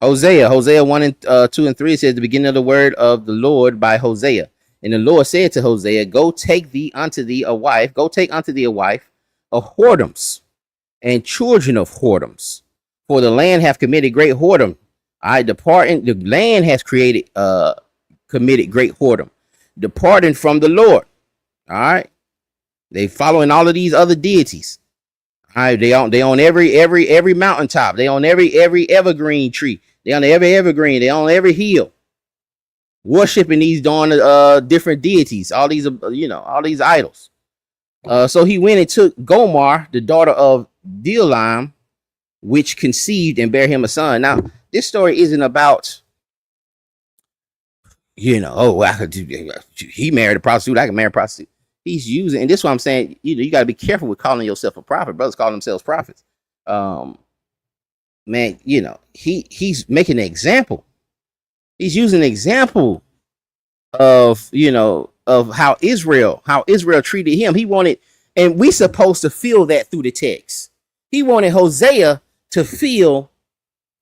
Hosea 1 and 2 and 3 says, the beginning of the word of the Lord by Hosea. And the Lord said to Hosea, go take unto thee a wife of whoredoms and children of whoredoms. For the land hath committed great whoredom. The land has committed great whoredom, departing from the Lord. All right. They following all of these other deities. All right. They on every mountaintop. They on every evergreen tree. They on every evergreen. They on every hill. Worshiping these different deities, all these idols. So he went and took Gomer, the daughter of Dilam, which conceived and bare him a son. Now, this story isn't about, he married a prostitute, I can marry a prostitute. He's using, and this is what I'm saying, you got to be careful with calling yourself a prophet. Brothers call themselves prophets. Man, he's making an example. He's using an example of how Israel treated him. He wanted, and we supposed to feel that through the text. He wanted Hosea to feel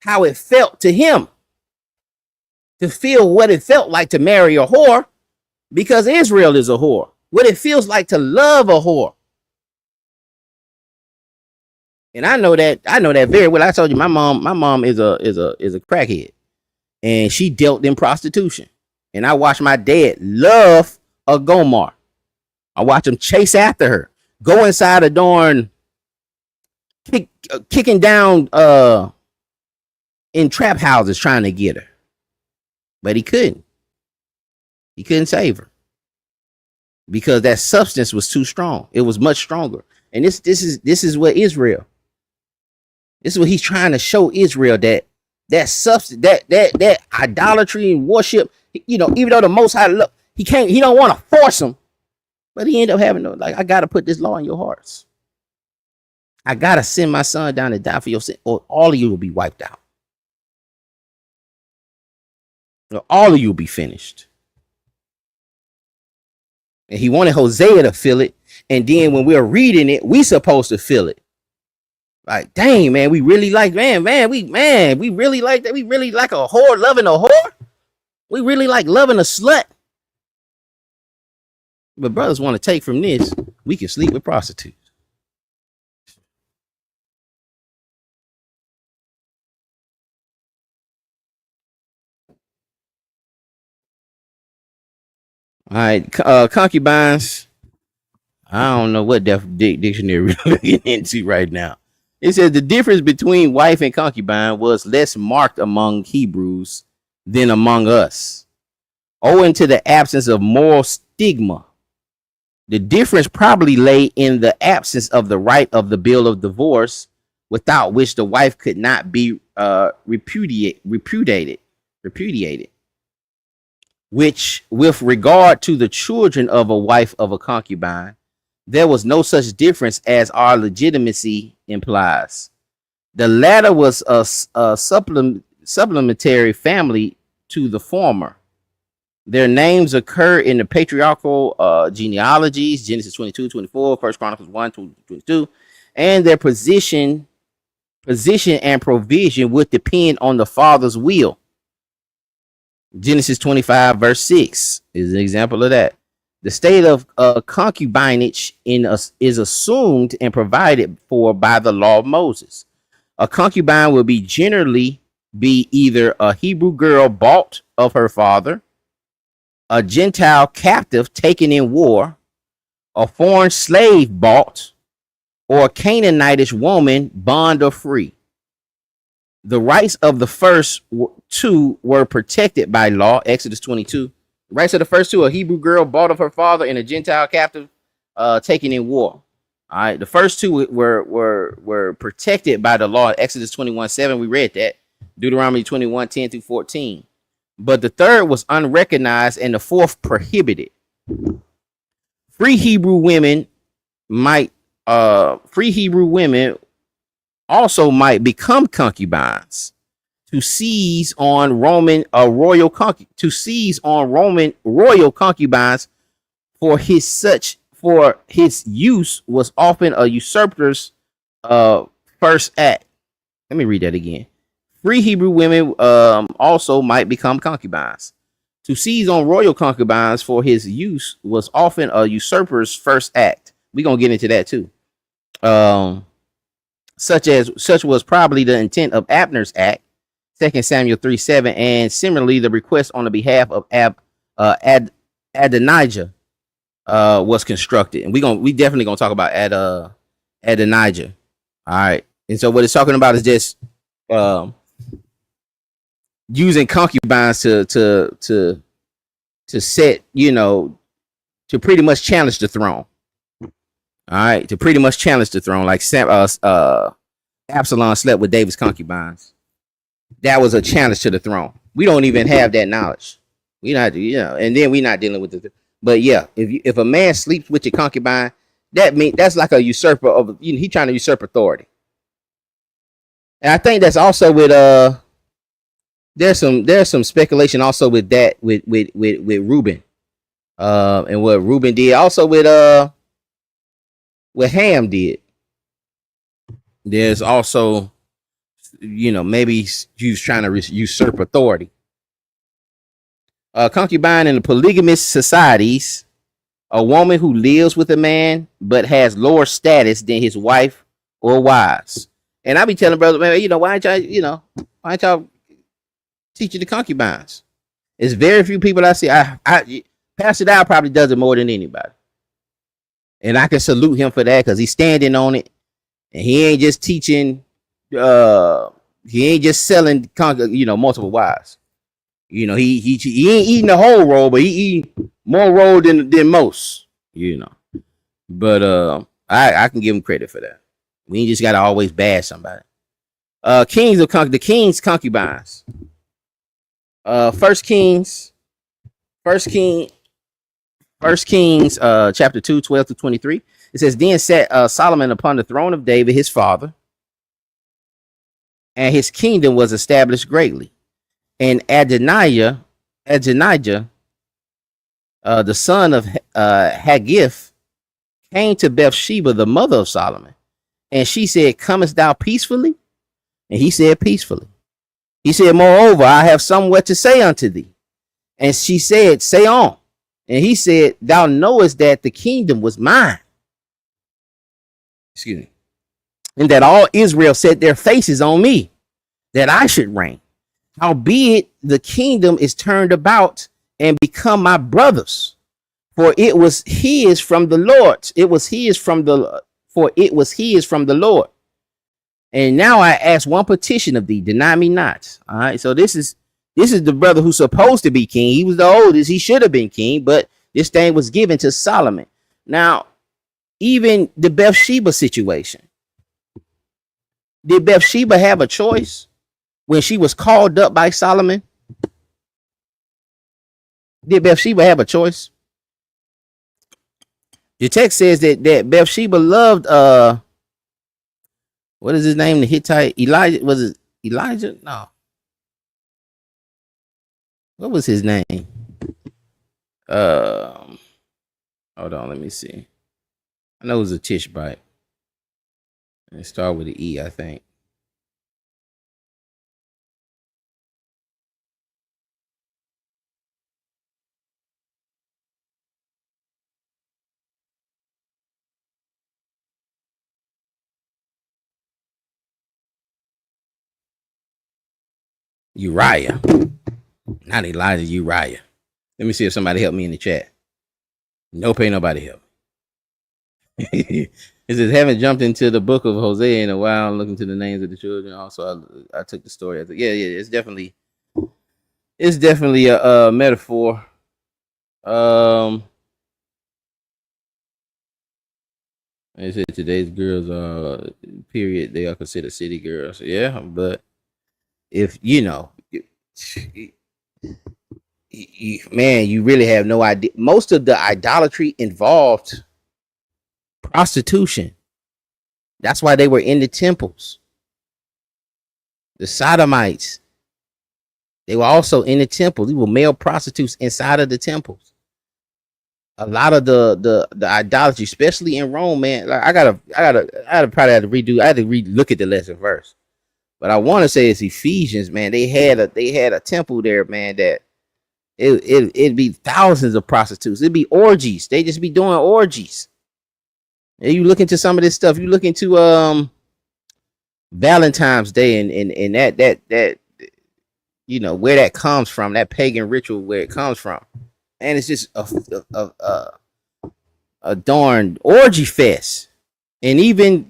how it felt to him, to feel what it felt like to marry a whore, because Israel is a whore. What it feels like to love a whore. And I know that very well. I told you my mom is a crackhead. And she dealt in prostitution. And I watched my dad love a Gomer. I watched him chase after her, go inside a darn, kicking down in trap houses trying to get her. But he couldn't. He couldn't save her. Because that substance was too strong. It was much stronger. And this is what Israel. This is what he's trying to show Israel, that substance, that idolatry and worship, even though the Most High look, he don't want to force them, but he ended up having I got to put this law in your hearts. I got to send my son down to die for your sin, or all of you will be wiped out. Or all of you will be finished. And he wanted Hosea to feel it, and then when we're reading it, we supposed to feel it. Like, dang, man, we really like, we really like that. We really like a whore loving a whore. We really like loving a slut. But brothers want to take from this, we can sleep with prostitutes. All right, concubines. I don't know what dictionary we're looking into right now. It says the difference between wife and concubine was less marked among Hebrews than among us, owing to the absence of moral stigma. The difference probably lay in the absence of the right of the bill of divorce, without which the wife could not be repudiated. Which, with regard to the children of a wife of a concubine, there was no such difference as our legitimacy implies. The latter was a supplementary family to the former. Their names occur in the patriarchal genealogies, Genesis 22-24, 1 Chronicles 1-22, and their position and provision would depend on the father's will. Genesis 25 verse 6 is an example of that. The state of concubinage is assumed and provided for by the law of Moses. A concubine will generally be either a Hebrew girl bought of her father, a Gentile captive taken in war, a foreign slave bought, or a Canaanitish woman, bond or free. The rights of the first two were protected by law, Exodus 22. The rights of the first two, a Hebrew girl bought of her father and a Gentile captive taken in war. All right, the first two were protected by the law, Exodus 21:7. We read that. Deuteronomy 21:10-14. But the third was unrecognized and the fourth prohibited. Free Hebrew women also might become concubines to seize on Roman royal concubines for his use was often a usurper's first act. Let me read that again. Free Hebrew women also might become concubines. To seize on royal concubines for his use was often a usurper's first act. We're gonna get into that too. Such was probably the intent of Abner's act, 2 Samuel 3:7, and similarly the request on the behalf of Adonijah was constructed. And we definitely gonna talk about Adonijah. All right. And so what it's talking about is just using concubines to set, to pretty much challenge the throne. All right, to pretty much challenge the throne, like Absalom slept with David's concubines. That was a challenge to the throne. We don't even have that knowledge. We not, and then we not dealing with it. But yeah, if a man sleeps with your concubine, that's like a usurper of, he trying to usurp authority. And I think that's also with there's some speculation also with that with Reuben, and what Reuben did also with what Ham did. There's also, maybe he was trying to usurp authority. Concubine in the polygamous societies, a woman who lives with a man but has lower status than his wife or wives. And I be telling brother, man, why ain't y'all teaching the concubines? It's very few people I see. Pastor Dow probably does it more than anybody. And I can salute him for that because he's standing on it. And he ain't just teaching, he ain't just selling multiple wives. He ain't eating the whole roll, but he eat more roll than most, But I can give him credit for that. We ain't just gotta always bash somebody. The king's concubines. First Kings, chapter 2, 12 to 23. It says, then sat Solomon upon the throne of David, his father, and his kingdom was established greatly. And Adonijah, the son of Haggith, came to Bathsheba, the mother of Solomon. And she said, comest thou peacefully? And he said, peacefully. He said, moreover, I have somewhat to say unto thee. And she said, say on. And he said, thou knowest that the kingdom was mine. Excuse me. And that all Israel set their faces on me, that I should reign. Howbeit the kingdom is turned about and become my brother's. For it was his from the Lord. For it was his from the Lord. And now I ask one petition of thee, deny me not. All right. So this is the brother who's supposed to be king. He was the oldest. He should have been king, but this thing was given to Solomon. Now, even the Bathsheba situation. Did Bathsheba have a choice when she was called up by Solomon? Did Bathsheba have a choice? The text says that Bathsheba loved what is his name? The Hittite Elijah. Was it Elijah? No. What was his name? Hold on, let me see. I know it was a Tishbite. It started with an E, I think. Uriah. Not Elijah, Uriah. Let me see if somebody helped me in the chat. Nope, ain't nobody help. It says, haven't jumped into the book of Hosea in a while, looking to the names of the children. Also, I took the story. It's definitely a metaphor. They said today's girls period, they are considered city girls. Yeah, but if man, you really have no idea. Most of the idolatry involved prostitution. That's why they were in the temples. The sodomites, They were also in the temple. These were male prostitutes inside of the temples. A lot of the idolatry, especially in Rome, man. Like I gotta probably have to redo. I had to look at the lesson first. But I want to say it's Ephesians, man. They had a temple there, man. That it'd be thousands of prostitutes. It'd be orgies. They just be doing orgies. And you look into some of this stuff. You look into Valentine's Day and that where that comes from, that pagan ritual, where it comes from, and it's just a darn orgy fest. And even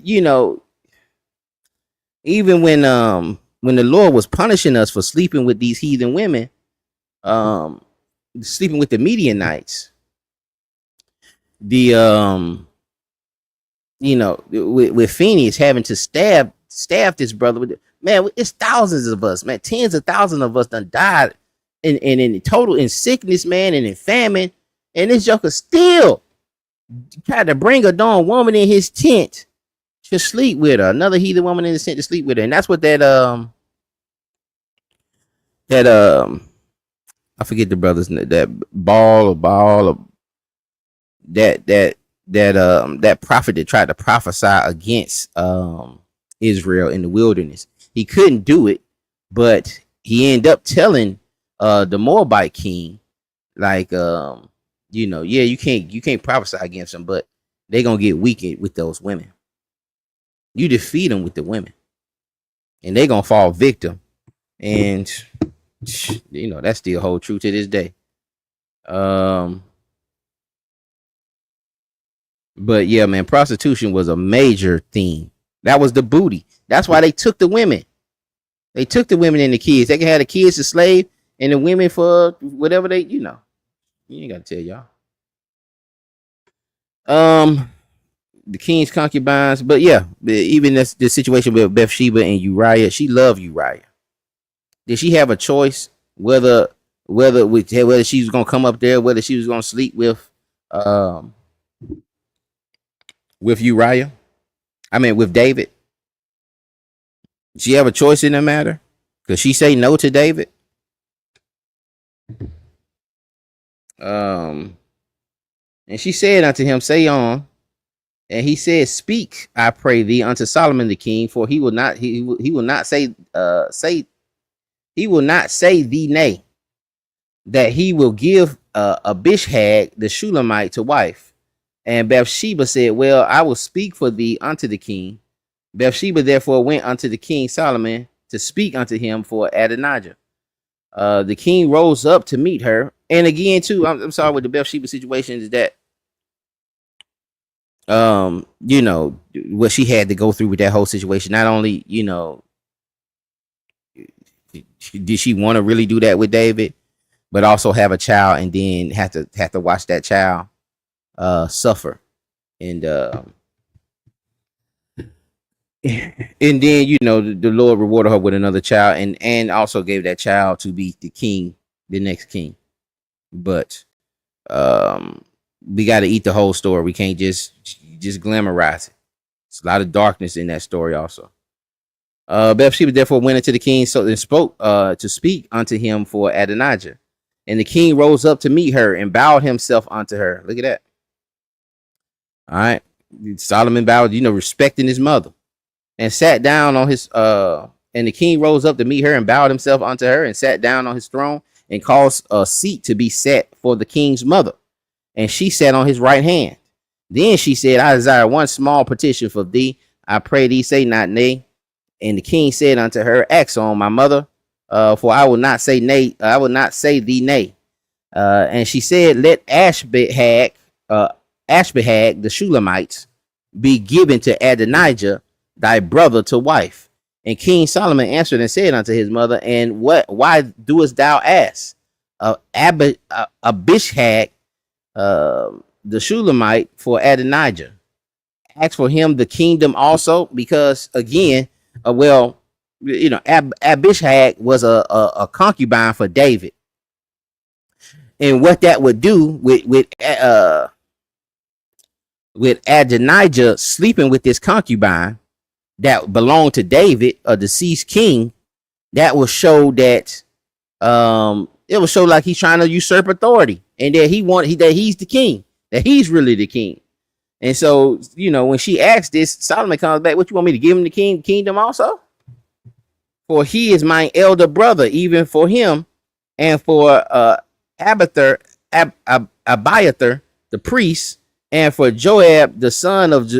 when the Lord was punishing us for sleeping with these heathen women, sleeping with the Midianites, with Phineas having to stab this brother with it. Man, it's thousands of us, man. Tens of thousands of us done died in total in sickness, man, and in famine. And this joker still tried to bring a darn woman in his tent to sleep with her. Another heathen woman in his tent to sleep with her. And that's what that I forget the brother's name, that prophet that tried to prophesy against Israel in the wilderness. He couldn't do it, but he ended up telling the Moabite king, like, you can't prophesy against them, but they're gonna get weak with those women. You defeat them with the women, and they're gonna fall victim. And that still holds true to this day. But yeah, man, prostitution was a major theme. That was the booty. That's why they took the women. They took the women and the kids. They can have the kids as slave and the women for whatever they, You ain't gotta tell y'all. The king's concubines, but yeah, even this the situation with Bathsheba and Uriah, she loved Uriah. Did she have a choice whether she was gonna come up there, whether she was gonna sleep with Uriah? I mean, with David. She have a choice in the matter? Could she say no to David? And she said unto him, say on. And he said, speak, I pray thee, unto Solomon the king, for he will not say thee nay, that he will give Abishag the Shulamite to wife. And Bathsheba said, well, I will speak for thee unto the king. Bathsheba therefore went unto the king Solomon to speak unto him for Adonijah. The king rose up to meet her. And again, too, I'm sorry, with the Bathsheba situation is that, what she had to go through with that whole situation. Not only, did she want to really do that with David, but also have a child and then have to watch that child suffer. And and then the Lord rewarded her with another child and also gave that child to be the next king. But we got to eat the whole story. We can't just glamorize it. It's a lot of darkness in that story also. Bathsheba therefore went into the king and spoke to speak unto him for Adonijah. And the king rose up to meet her and bowed himself unto her. Look at that. All right. Solomon bowed, respecting his mother. And sat down on his and the king rose up to meet her and bowed himself unto her and sat down on his throne and caused a seat to be set for the king's mother. And she sat on his right hand. Then she said, I desire one small petition for thee. I pray thee, say not nay. And the king said unto her, ask on, my mother, for I will not say nay. I will not say thee nay. And she said, let Ashbehag, the Shulamites, be given to Adonijah, thy brother, to wife. And King Solomon answered and said unto his mother, and why doest thou ask? Abishag, the Shulamite, for Adonijah. Ask for him the kingdom also, because again, Abishag was a concubine for David. And what that would do with Adonijah sleeping with this concubine that belonged to David, a deceased king, that will show that It will show like he's trying to usurp authority, and that that he's the king, that he's really the king. And so, when she asks this, Solomon comes back, what you want me to give him the kingdom also? For he is my elder brother, even for him, and for Abiathar, the priest, and for Joab, the son of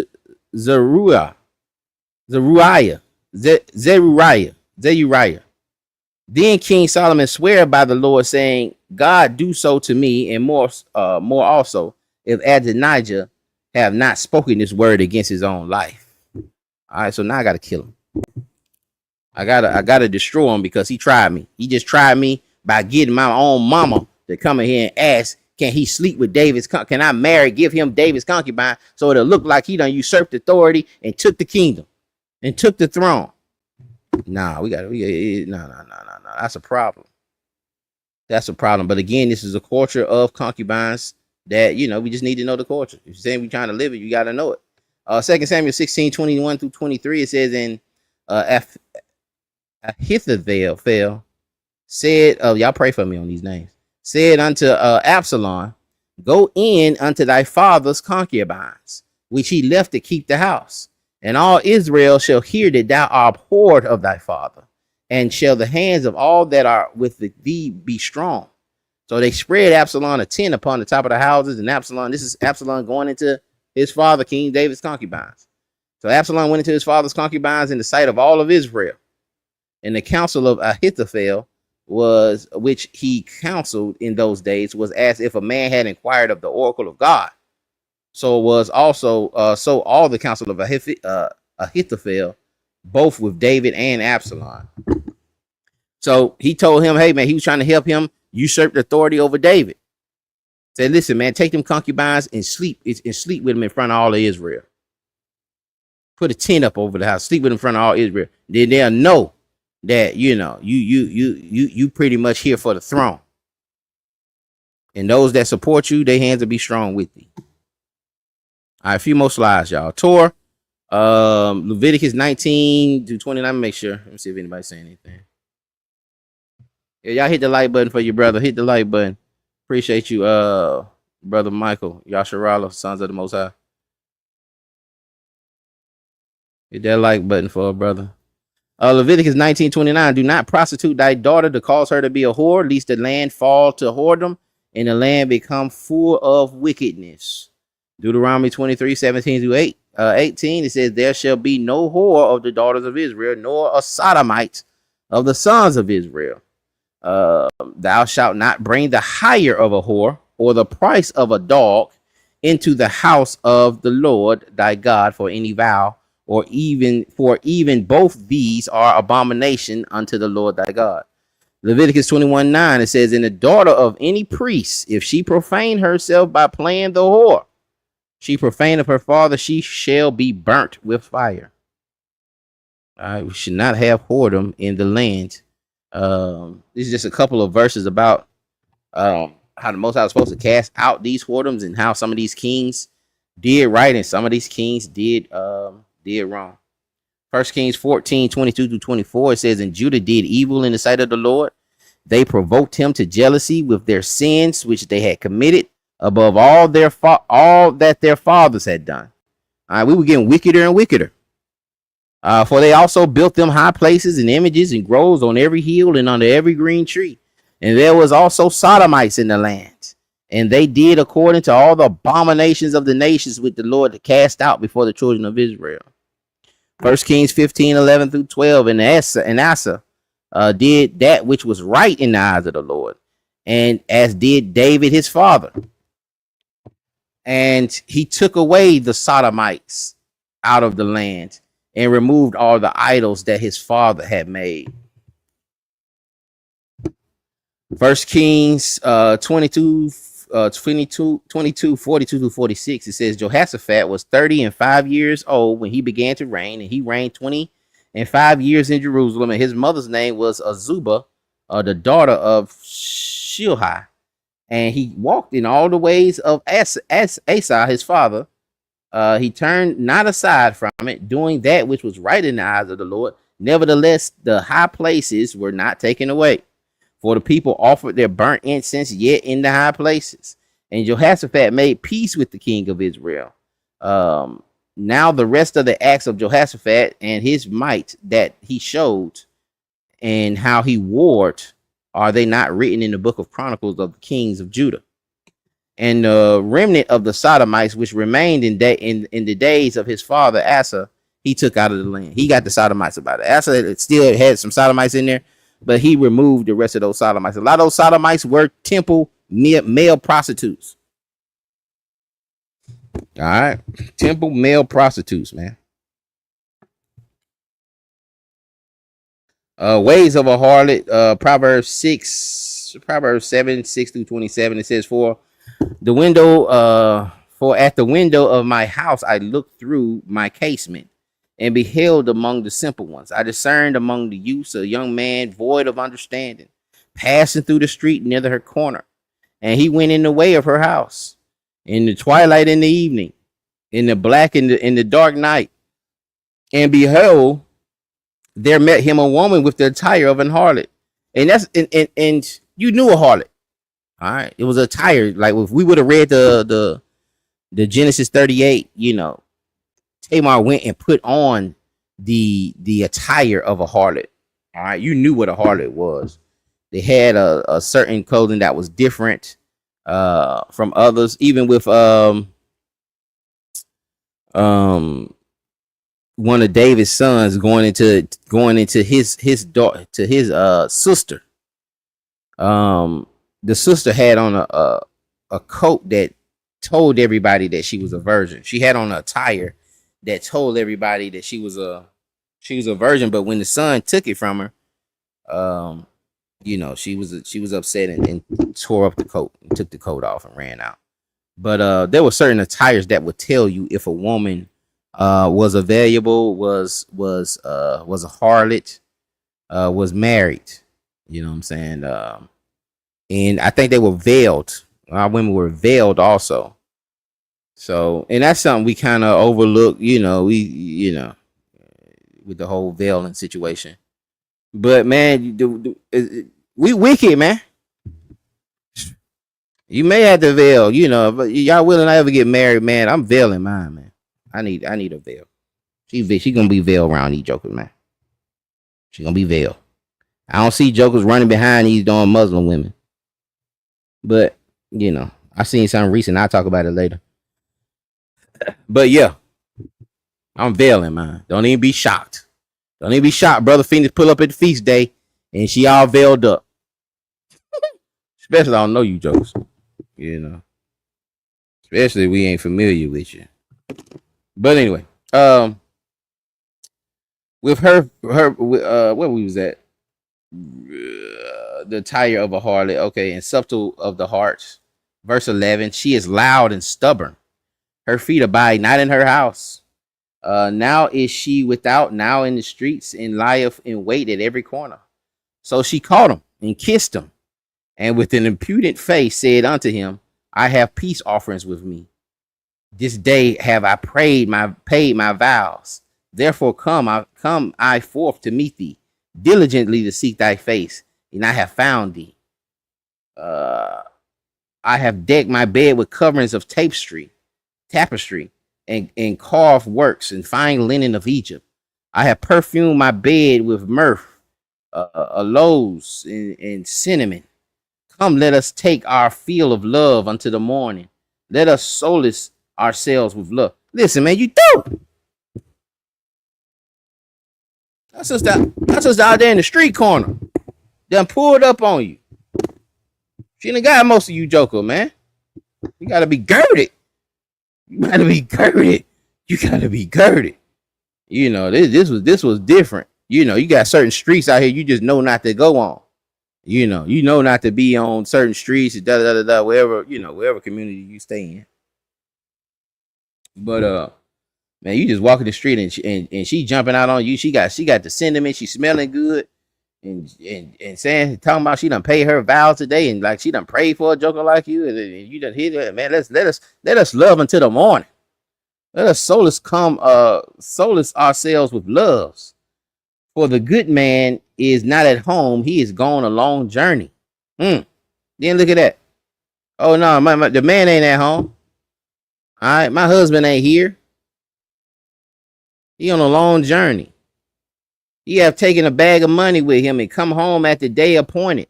Zeruiah. Then King Solomon swore by the Lord, saying, God do so to me, and more also, if Adonijah have not spoken this word against his own life. All right, so now I gotta kill him. I gotta destroy him because he tried me. He just tried me by getting my own mama to come in here and ask, can he sleep with David's? Can I give him David's concubine so it'll look like he done usurped authority and took the kingdom and took the throne? Nah, no. That's a problem. That's a problem. But again, this is a culture of concubines that, we just need to know the culture. If you're saying we're trying to live it, you got to know it. 2 Samuel 16:21-23, it says, in Ahithophel said, y'all pray for me on these names, said unto Absalom, go in unto thy father's concubines, which he left to keep the house. And all Israel shall hear that thou art abhorred of thy father, and shall the hands of all that are with thee be strong. So they spread Absalom a tent upon the top of the houses, and this is Absalom going into his father, King David's concubines. So Absalom went into his father's concubines in the sight of all of Israel. And the counsel of Ahithophel which he counseled in those days, was as if a man had inquired of the oracle of God. So it was also so all the counsel of Ahithophel, both with David and Absalom. So he told him, hey man, he was trying to help him usurp the authority over David. Said, listen, man, take them concubines and sleep with them in front of all of Israel. Put a tent up over the house, sleep with them in front of all Israel. Then they'll know that you pretty much here for the throne. And those that support you, their hands will be strong with thee. All right, a few more slides, y'all. Torah, Leviticus 19-29. Make sure. Let me see if anybody's saying anything. Yeah, y'all hit the like button for your brother. Hit the like button. Appreciate you, brother Michael, Yasharala, sons of the Most High. Hit that like button for a brother. Leviticus 19:29. Do not prostitute thy daughter to cause her to be a whore, lest the land fall to whoredom and the land become full of wickedness. Deuteronomy 23:17-18. It says, there shall be no whore of the daughters of Israel, nor a sodomite of the sons of Israel. Thou shalt not bring the hire of a whore or the price of a dog into the house of the Lord thy God for any vow, or even both these are abomination unto the Lord thy God. Leviticus 21:9, it says, and the daughter of any priest, if she profane herself by playing the whore, she profaned of her father, she shall be burnt with fire. All right, we should not have whoredom in the land. This is just a couple of verses about how the Most High was supposed to cast out these whoredoms, and how some of these kings did right and some of these kings did wrong. 1 Kings 14:22-24, it says, and Judah did evil in the sight of the Lord. They provoked him to jealousy with their sins which they had committed above all that their fathers had done. All right, we were getting wickeder and wickeder. For they also built them high places and images and groves on every hill and under every green tree. And there was also sodomites in the land. And they did according to all the abominations of the nations which the Lord cast out before the children of Israel. 1 Kings 15:11-12, and Asa did that which was right in the eyes of the Lord, and as did David his father. And he took away the sodomites out of the land and removed all the idols that his father had made. 1 Kings 22:42-46, it says, Jehoshaphat was 35 years old when he began to reign, and he reigned 25 years in Jerusalem, and his mother's name was Azubah, the daughter of Shilhi. And he walked in all the ways of Asa, his father. He turned not aside from it, doing that which was right in the eyes of the Lord. Nevertheless, the high places were not taken away. For the people offered their burnt incense yet in the high places. And Jehoshaphat made peace with the king of Israel. Now the rest of the acts of Jehoshaphat and his might that he showed and how he warred, are they not written in the book of Chronicles of the kings of Judah? And the remnant of the sodomites which remained in the days of his father Asa, he took out of the land. He got the sodomites about it. Asa still had some sodomites in there, but he removed the rest of those sodomites. A lot of those sodomites were temple male prostitutes. All right, temple male prostitutes, man. Ways of a harlot. Proverbs 7, 6 through 27. It says, for at the window of my house I looked through my casement and beheld among the simple ones. I discerned among the youths a young man void of understanding, passing through the street near her corner. And he went in the way of her house, in the twilight, in the evening, in the black, in the dark night. And behold, there met him a woman with the attire of an harlot. And that's and you knew a harlot. All right. It was a attire. Like if we would have read the Genesis 38, Tamar went and put on the attire of a harlot. All right. You knew what a harlot was. They had a certain clothing that was different from others, even with one of David's sons going into his daughter, to his sister. The sister had on a coat that told everybody that she was a virgin. She had on a attire that told everybody that she was a virgin. But when the son took it from her, she was upset and tore up the coat and took the coat off and ran out. But there were certain attires that would tell you if a woman was a valuable, was a harlot, was married. You know what I'm saying? And I think they were veiled. Our women were veiled also. So, and that's something we kind of overlook, with the whole veiling situation. But man, we wicked, man. You may have to veil, but y'all willing to ever get married, man. I'm veiling mine, man. I need a veil. She gonna be veiled around these jokers, man. She gonna be veiled. I don't see jokers running behind these darn Muslim women. But I seen something recent. I'll talk about it later. But yeah, I'm veiling mine. Don't even be shocked. Don't even be shocked, brother Phoenix pull up at the feast day and she all veiled up. Especially I don't know you jokers. Especially we ain't familiar with you. But anyway, with her where we was at, the attire of a harlot. Okay, and subtle of the hearts. Verse 11. She is loud and stubborn. Her feet abide not in her house. Now is she without, now in the streets, and lieth in wait at every corner. So she caught him and kissed him, and with an impudent face said unto him, I have peace offerings with me. This day have I paid my vows. Therefore come I forth to meet thee, diligently to seek thy face, and I have found thee. I have decked my bed with coverings of tapestry, and carved works and fine linen of Egypt. I have perfumed my bed with myrrh, aloes, and cinnamon. Come, let us take our fill of love unto the morning. Let us solace ourselves with love. Listen, man, you dope. That's just out there in the street corner. Done pulled up on you. She done got most of you joker, man. You gotta be girded. You gotta be girded. This was different. You got certain streets out here you just know not to go on. You know not to be on certain streets, wherever community you stay in. But man, you just walking the street and she jumping out on you. She got the cinnamon. She smelling good, and talking about she done pay her vows today, and like she done prayed for a joker like you, and you done hit it, man. Let us love until the morning. Let us solace ourselves with loves. For the good man is not at home; he is gone a long journey. Then look at that. Oh no, the man ain't at home. All right, my husband ain't here. He on a long journey. He have taken a bag of money with him and come home at the day appointed.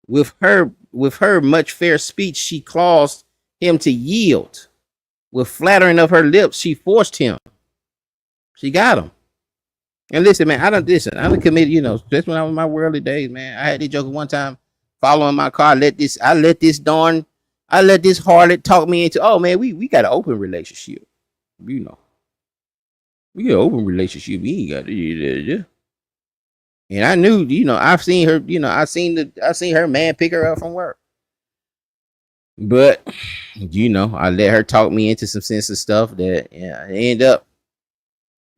With her much fair speech, she caused him to yield. With flattering of her lips, she forced him. She got him. And listen, man, I done committed, just when I was in my worldly days, man. I had this joke one time following my car. I let this harlot talk me into, oh man, we got an open relationship. We got an open relationship. We ain't got to. And I knew, I've seen her, I seen her man pick her up from work. But, I let her talk me into some sensitive stuff that it just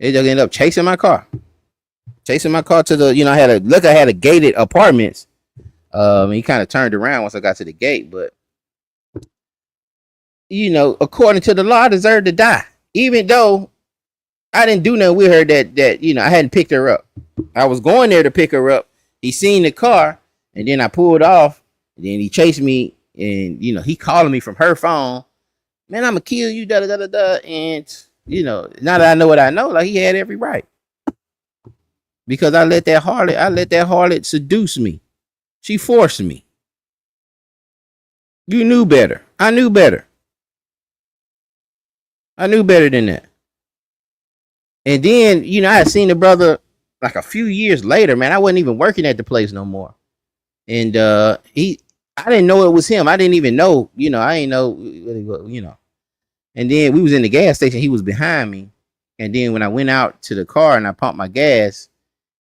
ended up chasing my car to the, I had a gated apartments. He kind of turned around once I got to the gate, but according to the law, I deserved to die, even though I didn't do nothing with her that I hadn't picked her up. I was going there to pick her up. He seen the car, and then I pulled off, and then he chased me, and he calling me from her phone. Man, I'm gonna kill you, da da da da da. And now that I know what I know, like, he had every right, because I let that harlot seduce me. She forced me. You knew better. I knew better. I knew better than that. And then, I had seen the brother like a few years later, man. I wasn't even working at the place no more. And I didn't know it was him. I didn't even know, I didn't know, And then we was in the gas station. He was behind me. And then when I went out to the car and I pumped my gas,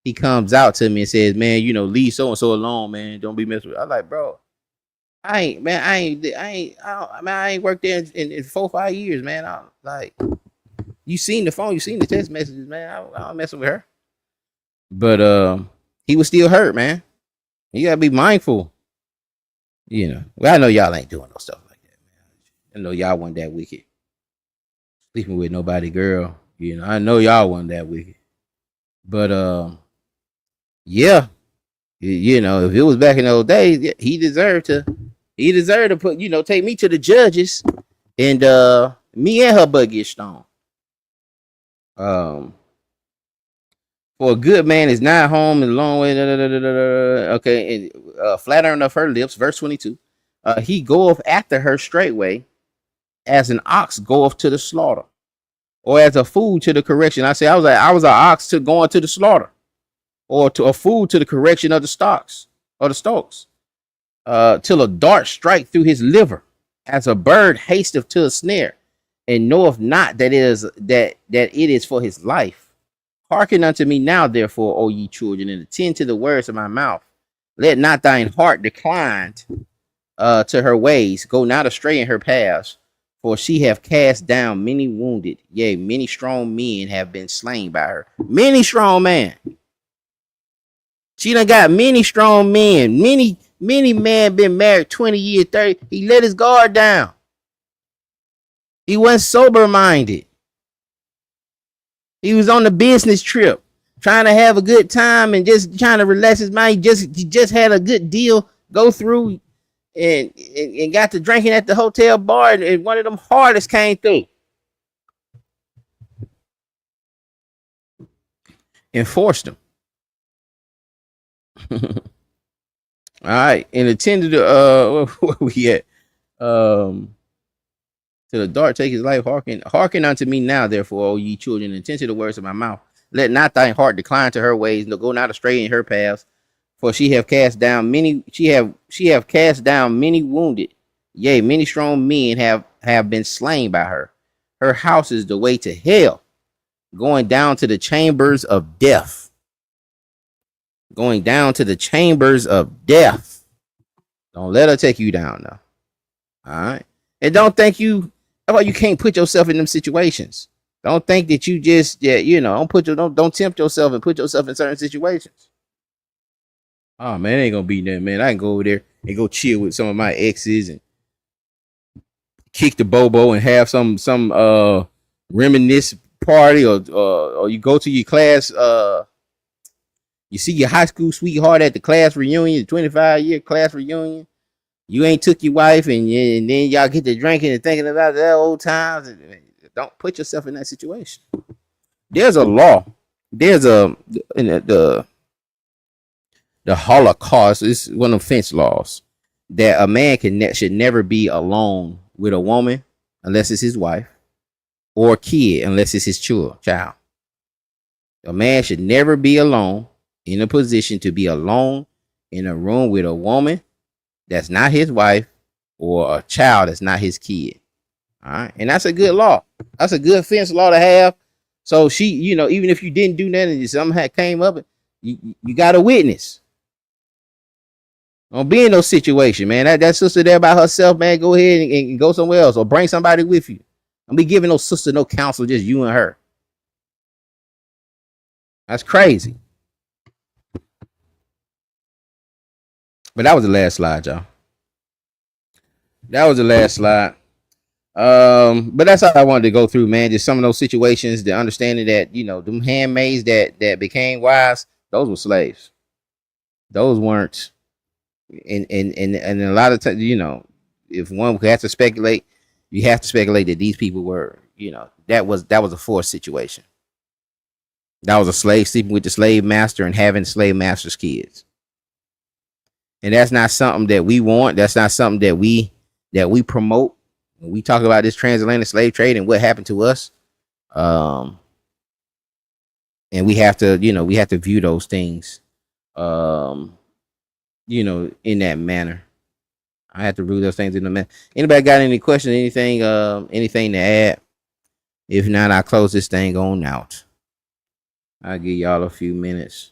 he comes out to me and says, man, leave so-and-so alone, man. Don't be messing with. I'm like, bro, I ain't worked there in 4-5 years, man. I'm like, you seen the phone, you seen the text messages, man. I don't messing with her. But he was still hurt, man. You gotta be mindful. Well, I know y'all ain't doing no stuff like that, man. I know y'all wasn't that wicked. Sleeping with nobody girl. I know y'all wasn't that wicked. But yeah. If it was back in those days, he deserved to put, take me to the judges, and me and her butt get stoned. For a good man is not home and long way. Okay, and flattering of her lips, verse 22. He goeth after her straightway, as an ox goeth to the slaughter, or as a fool to the correction. I was an ox to going to the slaughter, or to a fool to the correction of the stalks or the stalks, till a dart strike through his liver, as a bird hasteth to a snare, and knoweth not that it is for his life. Hearken unto me now, therefore, O ye children, and attend to the words of my mouth. Let not thine heart decline to her ways. Go not astray in her paths, for she have cast down many wounded. Yea, many strong men have been slain by her. Many strong men. She done got many strong men. Many men been married 20 years, 30. He let his guard down. He wasn't sober-minded. He was on the business trip, trying to have a good time and just trying to relax his mind. He just had a good deal go through, and got to drinking at the hotel bar, and one of them harlots came through and forced him. All right, and attended to where we at? To the dart take his life. Hearken unto me now, therefore, O ye children, and attend to the words of my mouth. Let not thine heart decline to her ways, no, go not astray in her paths, for she have cast down many. She have cast down many wounded. Yea, many strong men have been slain by her. Her house is the way to hell, going down to the chambers of death. Going down to the chambers of death. Don't let her take you down now. All right, and don't think you. That's why you can't put yourself in them situations. Don't think that you just, don't tempt yourself and put yourself in certain situations. Oh man, it ain't gonna be that, man. I can go over there and go chill with some of my exes and kick the bobo and have some reminisce party, or you go to your class, you see your high school sweetheart at the class reunion, the 25-year class reunion. You ain't took your wife, and then y'all get to drinking and thinking about that old times. Don't put yourself in that situation. There's a law. There's the Holocaust is one of the fence laws that a man should never be alone with a woman unless it's his wife, or kid unless it's his child. A man should never be alone in a position to be alone in a room with a woman that's not his wife, or a child that's not his kid. All right. And that's a good law. That's a good fence law to have. So she, even if you didn't do nothing and something came up, you got a witness. Don't be in no situation, man. That sister there by herself, man, go ahead and go somewhere else, or bring somebody with you. Don't be giving no sister no counsel, just you and her. That's crazy. But that was the last slide, y'all. That was the last slide. But that's all I wanted to go through, man. Just some of those situations, the understanding that, them handmaids that became wives, those were slaves. Those weren't. And a lot of times, if one has to speculate, you have to speculate that these people were, that was a forced situation. That was a slave sleeping with the slave master and having the slave master's kids. And that's not something that we want. That's not something that we promote when we talk about this transatlantic slave trade and what happened to us. And we have to view those things, in that manner. I have to view those things in the manner. Anybody got any questions? Anything to add? If not, I'll close this thing on out. I'll give y'all a few minutes.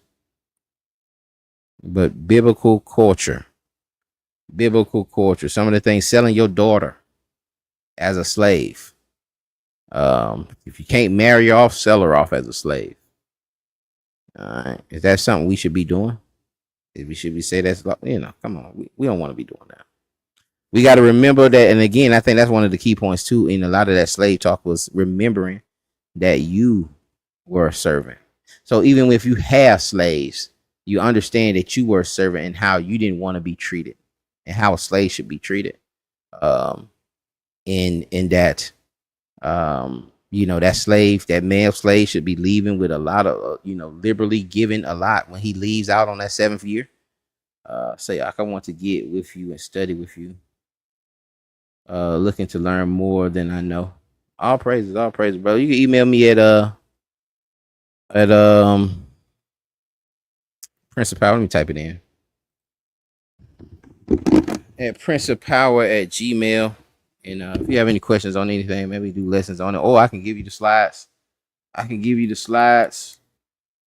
But biblical culture. Some of the things, selling your daughter as a slave. If you can't marry her off, sell her off as a slave. All right. Is that something we should be doing? Should we say that's, come on. We don't want to be doing that. We got to remember that. And again, I think that's one of the key points too. In a lot of that slave talk was remembering that you were a servant. So even if you have slaves, you understand that you were a servant and how you didn't want to be treated and how a slave should be treated. In that, that male slave should be leaving with a lot of, liberally giving a lot when he leaves out on that 7th year. Say, I want to get with you and study with you. Looking to learn more than I know. All praises, brother. You can email me at Prince of Power. Let me type it in. At princeofpower@gmail.com. And if you have any questions on anything, maybe do lessons on it. Or I can give you the slides.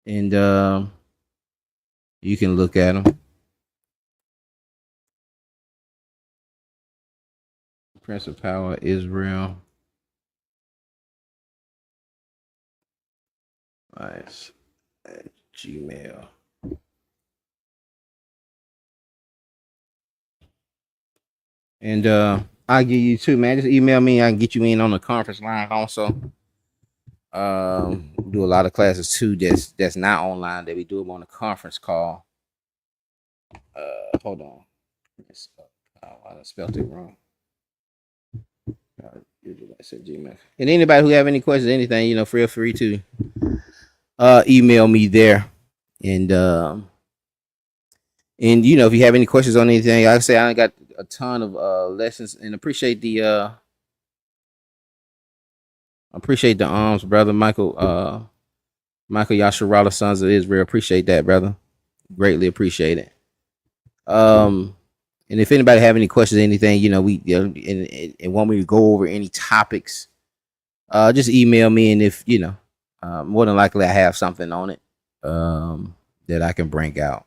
And you can look at them. Prince of Power Israel. Nice. At Gmail. And I'll give you too, man. Just email me. I can get you in on the conference line also. Do a lot of classes too that's not online, that we do them on a conference call. Hold on. I spelled it wrong. I said Gmail. And anybody who have any questions, anything, feel free to email me there. And if you have any questions on anything, like I say, I got a ton of lessons, and appreciate the arms, brother Michael Yasharala, Sons of Israel. Appreciate that, brother. Greatly appreciate it. And if anybody have any questions, anything, and want me to go over any topics, just email me, and if more than likely I have something on it that I can bring out.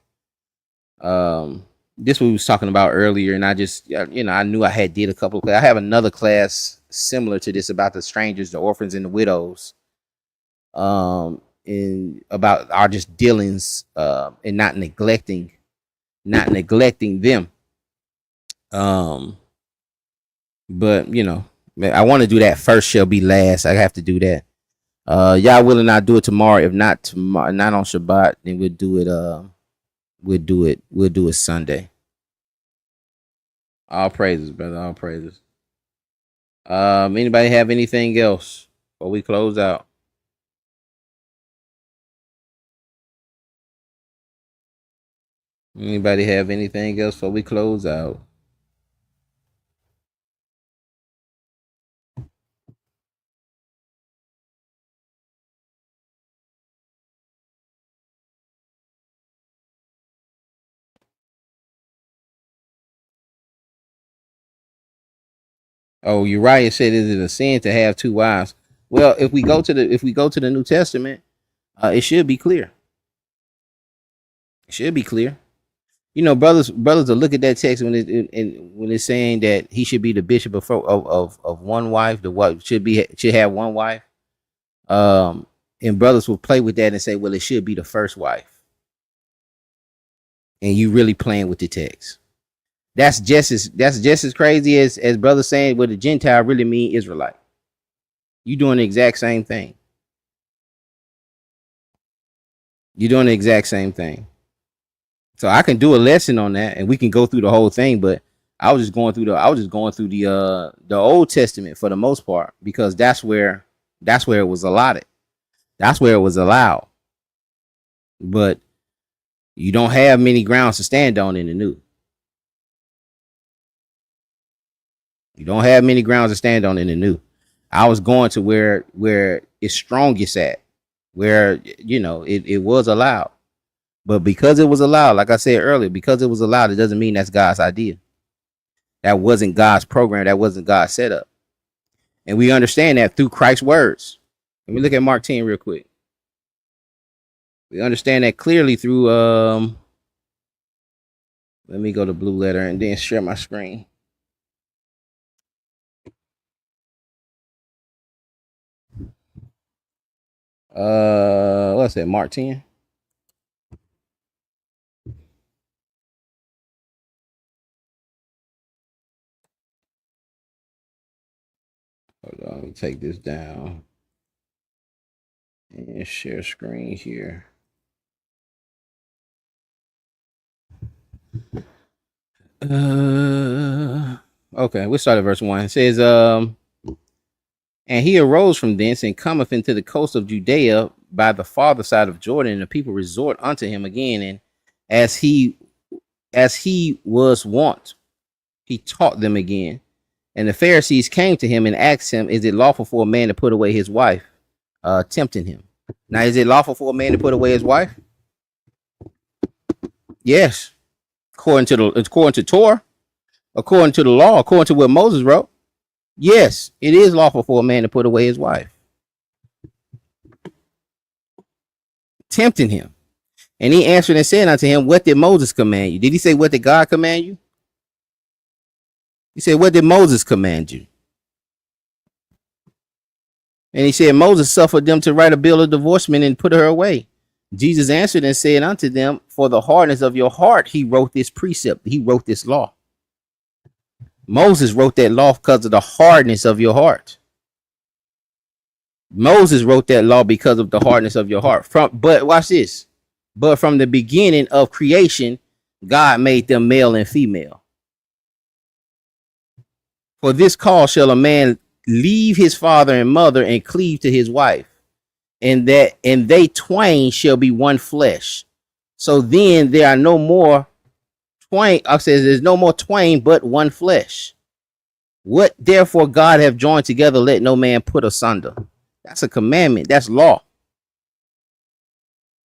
This we was talking about earlier, and I just, I knew I did a couple of classes. I have another class similar to this about the strangers, the orphans, and the widows, and about our just dealings, and not neglecting them. But I want to do that first shall be last. I have to do that. Y'all willing, I'll do it tomorrow. If not tomorrow, not on Shabbat, then we'll do it. We'll do it Sunday. All praises, brother. All praises. Anybody have anything else before we close out? Anybody have anything else before we close out? Oh, Uriah said, "Is it a sin to have two wives?" Well, if we go to the New Testament, it should be clear. It should be clear. You know, brothers will look at that text when it's saying that he should be the bishop of one wife. The wife should have one wife. And brothers will play with that and say, well, it should be the first wife. And you really playing with the text. That's just as crazy as brothers saying what the Gentile really mean Israelite. You doing the exact same thing. You're doing the exact same thing. So I can do a lesson on that, and we can go through the whole thing. But I was just going through the Old Testament for the most part, because that's where it was allotted. That's where it was allowed. But you don't have many grounds to stand on in the New. You don't have many grounds to stand on in the New. I was going to where it's strongest at, where it was allowed. But because it was allowed, like I said earlier, because it was allowed, it doesn't mean that's God's idea. That wasn't God's program. That wasn't God's setup. And we understand that through Christ's words. Let me look at Mark 10 real quick. We understand that clearly through let me go to Blue Letter and then share my screen. What's that? Mark 10. Hold on, let me take this down and share screen here. Okay, we'll start at verse 1. It says, and he arose from thence and cometh into the coast of Judea by the farther side of Jordan, and the people resort unto him again, and as he was wont, he taught them again. And the Pharisees came to him and asked him, is it lawful for a man to put away his wife? Tempting him. Now, is it lawful for a man to put away his wife? Yes. According to Torah, according to the law, according to what Moses wrote. Yes, it is lawful for a man to put away his wife. Tempting him. And he answered and said unto him, what did Moses command you? Did he say, what did God command you? He said, what did Moses command you? And he said, Moses suffered them to write a bill of divorcement and put her away. Jesus answered and said unto them, for the hardness of your heart, he wrote this precept. He wrote this law. Moses wrote that law because of the hardness of your heart. Moses wrote that law because of the hardness of your heart. But watch this. But from the beginning of creation, God made them male and female. For this cause shall a man leave his father and mother and cleave to his wife, and they twain shall be one flesh. So then there are no more twain. I says there's no more twain but one flesh. What therefore God have joined together, let no man put asunder. That's a commandment. That's law.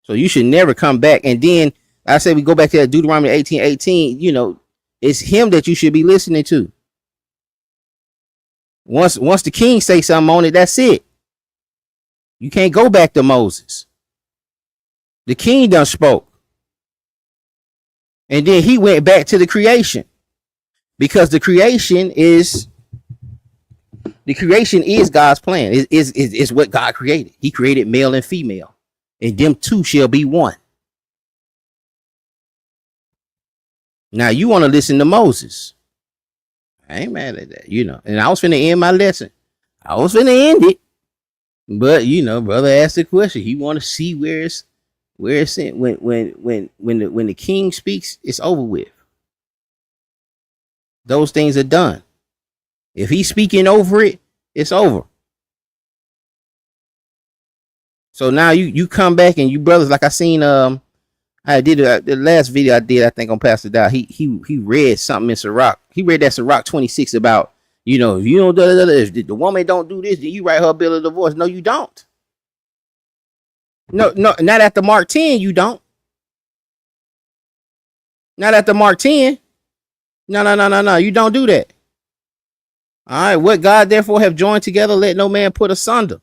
So you should never come back. And then I say we go back to that Deuteronomy 18:18. It's him that you should be listening to. Once the king say something on it, that's it. You can't go back to Moses. The king done spoke. And then he went back to the creation. Because the creation is God's plan. It's what God created. He created male and female. And them two shall be one. Now you want to listen to Moses. I ain't mad at that, And I was finna end my lesson. I was finna end it. But brother asked the question. He want to see where it's in. When the king speaks, it's over with. Those things are done. If he's speaking over it, it's over. So now you come back and you brothers, like I seen I did the last video I did, I think, on Pastor Dow. He read something in Sarai. He read that Sarai 26 about, if you don't if the woman don't do this, then you write her a bill of divorce. No, you don't. No, not at the Mark 10, you don't. Not at the Mark 10. No, you don't do that. All right, what God therefore have joined together, let no man put asunder.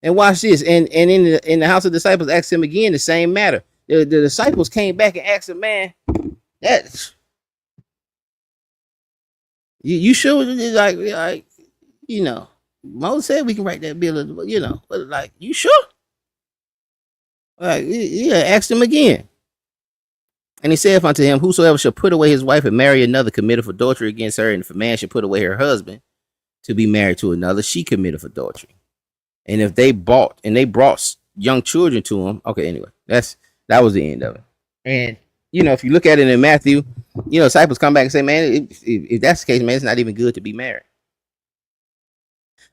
And watch this. And in the house of disciples, asked him again the same matter. The disciples came back and asked him, man, that's you sure? Like Moses said we can write that bill of, but like, you sure? Like, yeah, asked him again. And he saith unto him, whosoever shall put away his wife and marry another committeth adultery against her, and if a man should put away her husband to be married to another, she committeth adultery. And if they brought young children to him, okay, anyway, that was the end of it. And if you look at it in Matthew, disciples come back and say, man, if that's the case, man, it's not even good to be married.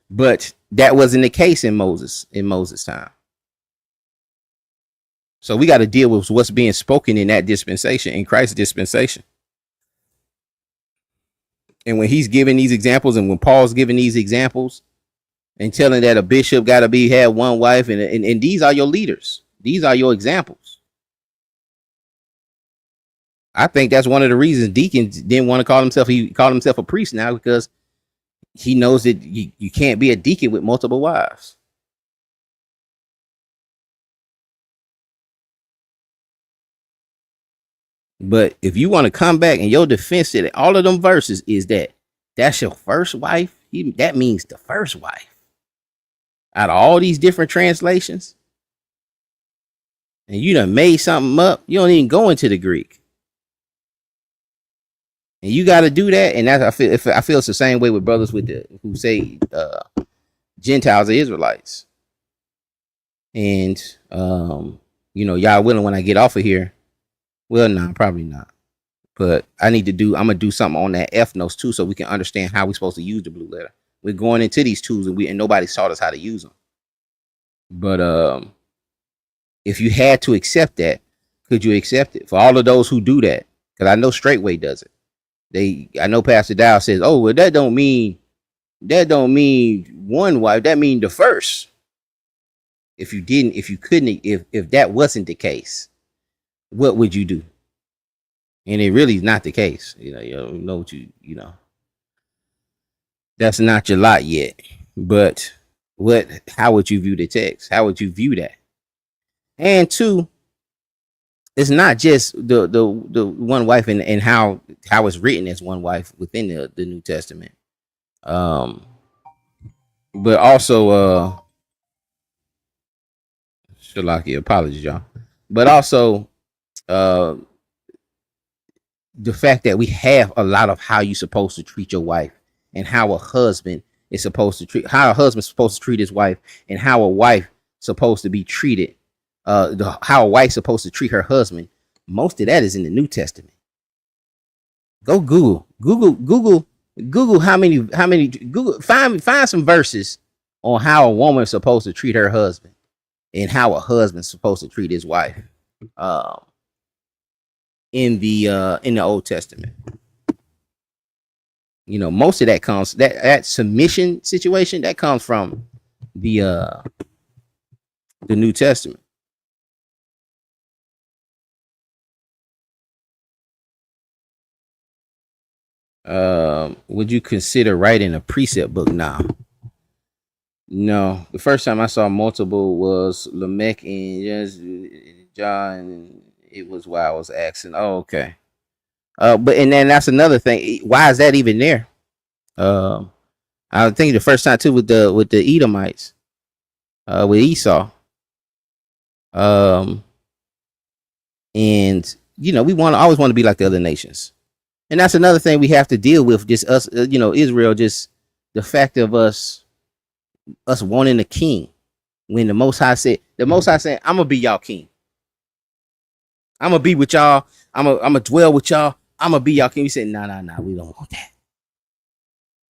But that wasn't the case in Moses' time. So we got to deal with what's being spoken in that dispensation, in Christ's dispensation. And when he's giving these examples, and when Paul's giving these examples and telling that a bishop got to have one wife, and these are your leaders. These are your examples. I think that's one of the reasons deacons didn't want to call himself. He called himself a priest now, because he knows that you can't be a deacon with multiple wives. But if you want to come back and your defense to all of them verses is that's your first wife, that means the first wife. Out of all these different translations, and you done made something up, you don't even go into the Greek. And you got to do that. And I feel it's the same way with brothers who say Gentiles are Israelites. And y'all willing when I get off of here. Well, no, probably not. But I'm gonna do something on that F notes too, so we can understand how we're supposed to use the blue letter. We're going into these tools and nobody's taught us how to use them. But if you had to accept that, could you accept it? For all of those who do that, because I know Straightway does it. I know Pastor Dow says, oh, well, that don't mean one wife, that mean the first. If that wasn't the case, what would you do? And it really is not the case. You know what that's not your lot yet. But how would you view the text? How would you view that? And two, it's not just the one wife and how it's written as one wife within the New Testament. But also Shalaki, apologies, y'all. But also the fact that we have a lot of how you're supposed to treat your wife, and how a husband is supposed to treat his wife, and how a wife supposed to be treated, how a wife supposed to treat her husband. Most of that is in the New Testament. Go Google how many Google find some verses on how a woman is supposed to treat her husband and how a husband's supposed to treat his wife. In the Old Testament, most of that comes that submission situation that comes from the New Testament. Would you consider writing a precept book now? No. The first time I saw multiple was Lamech and John. It was while I was asking. Oh, okay. But then that's another thing. Why is that even there? I think the first time too with the Edomites, with Esau. And we always want to be like the other nations. And that's another thing we have to deal with, just us, Israel, just the fact of us us wanting a king. When the Most High said, I'm gonna be y'all king. I'm gonna be with y'all. I'm gonna dwell with y'all. I'm gonna be y'all king. We said, nah. We don't want that.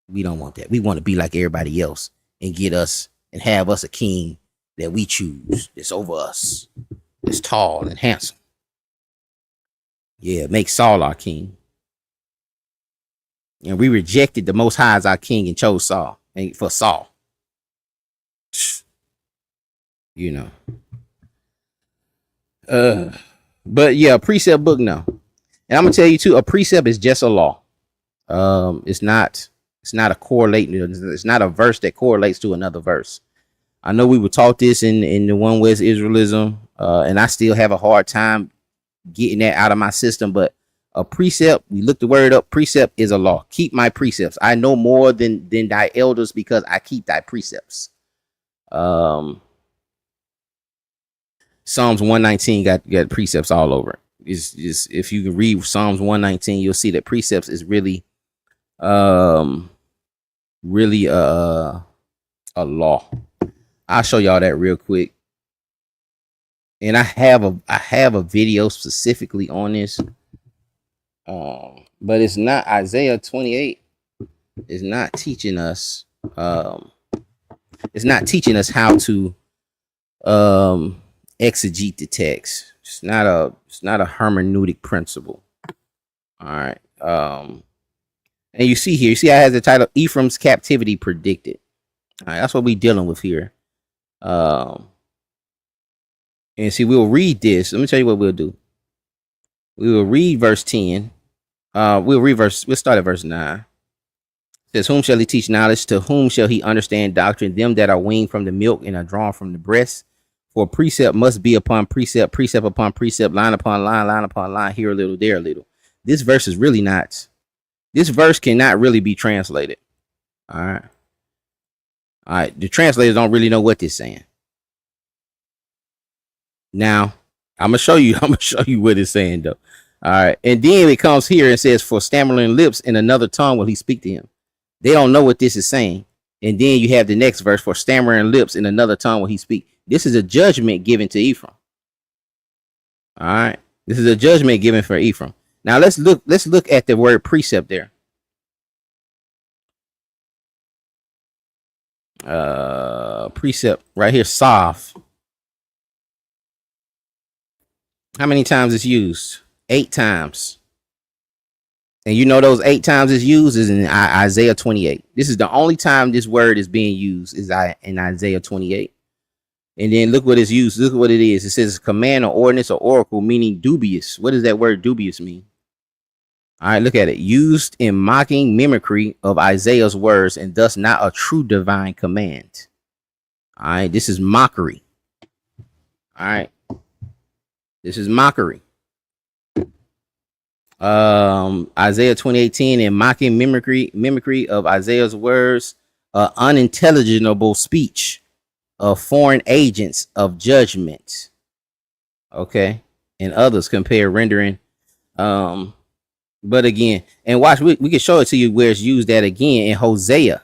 We don't want that. We want to be like everybody else and get us and have us a king that we choose. That's over us. That's tall and handsome. Yeah, make Saul our king. And we rejected the Most High as our king and chose Saul for Saul. You know. But yeah, a precept book, no. And I'm gonna tell you too, a precept is just a law. It's not a correlating, it's not a verse that correlates to another verse. I know we were taught this in the One West Israelism, and I still have a hard time getting that out of my system, but a precept, we look the word up, precept is a law. Keep my precepts. I know more than thy elders because I keep thy precepts. Psalms 119 got precepts all over it. It's just, if you can read Psalms 119, you'll see that precepts is really a law. I'll show y'all that real quick. And I have a video specifically on this. But it's not Isaiah 28 is not teaching us it's not teaching us how to exegete the text. It's not a hermeneutic principle. All right. And you see here, I have the title Ephraim's captivity predicted. All right, that's what we're dealing with here. And see, we'll read this. Let me tell you what we'll do. We will read verse 10. We'll start at verse 9. It says, whom shall he teach knowledge? To whom shall he understand doctrine? Them that are weaned from the milk and are drawn from the breast. For precept must be upon precept, precept upon precept, line upon line, line upon line, here a little, there a little. This verse is really not. This verse cannot really be translated. All right. All right. The translators don't really know what this is saying. Now, I'm gonna show you what it's saying though. All right. And then it comes here and says, for stammering lips in another tongue will he speak to him. They don't know what this is saying. And then you have the next verse, for stammering lips in another tongue will he speak. This is a judgment given to Ephraim. All right. This is a judgment given for Ephraim. Now let's look at the word precept there. Precept right here, Saf. How many times it's used? 8 times. And you know those 8 times it's used is in Isaiah 28. This is the only time this word is being used is in Isaiah 28. And then look what it's used. Look what it is. It says command or ordinance or oracle, meaning dubious. What does that word dubious mean? All right, look at it. Used in mocking mimicry of Isaiah's words and thus not a true divine command. All right, this is mockery. All right. This is mockery. Isaiah 20:18 and mocking mimicry of Isaiah's words, unintelligible speech of foreign agents of judgment. Okay, and others compare rendering. But again, and watch, we can show it to you where it's used at again in Hosea.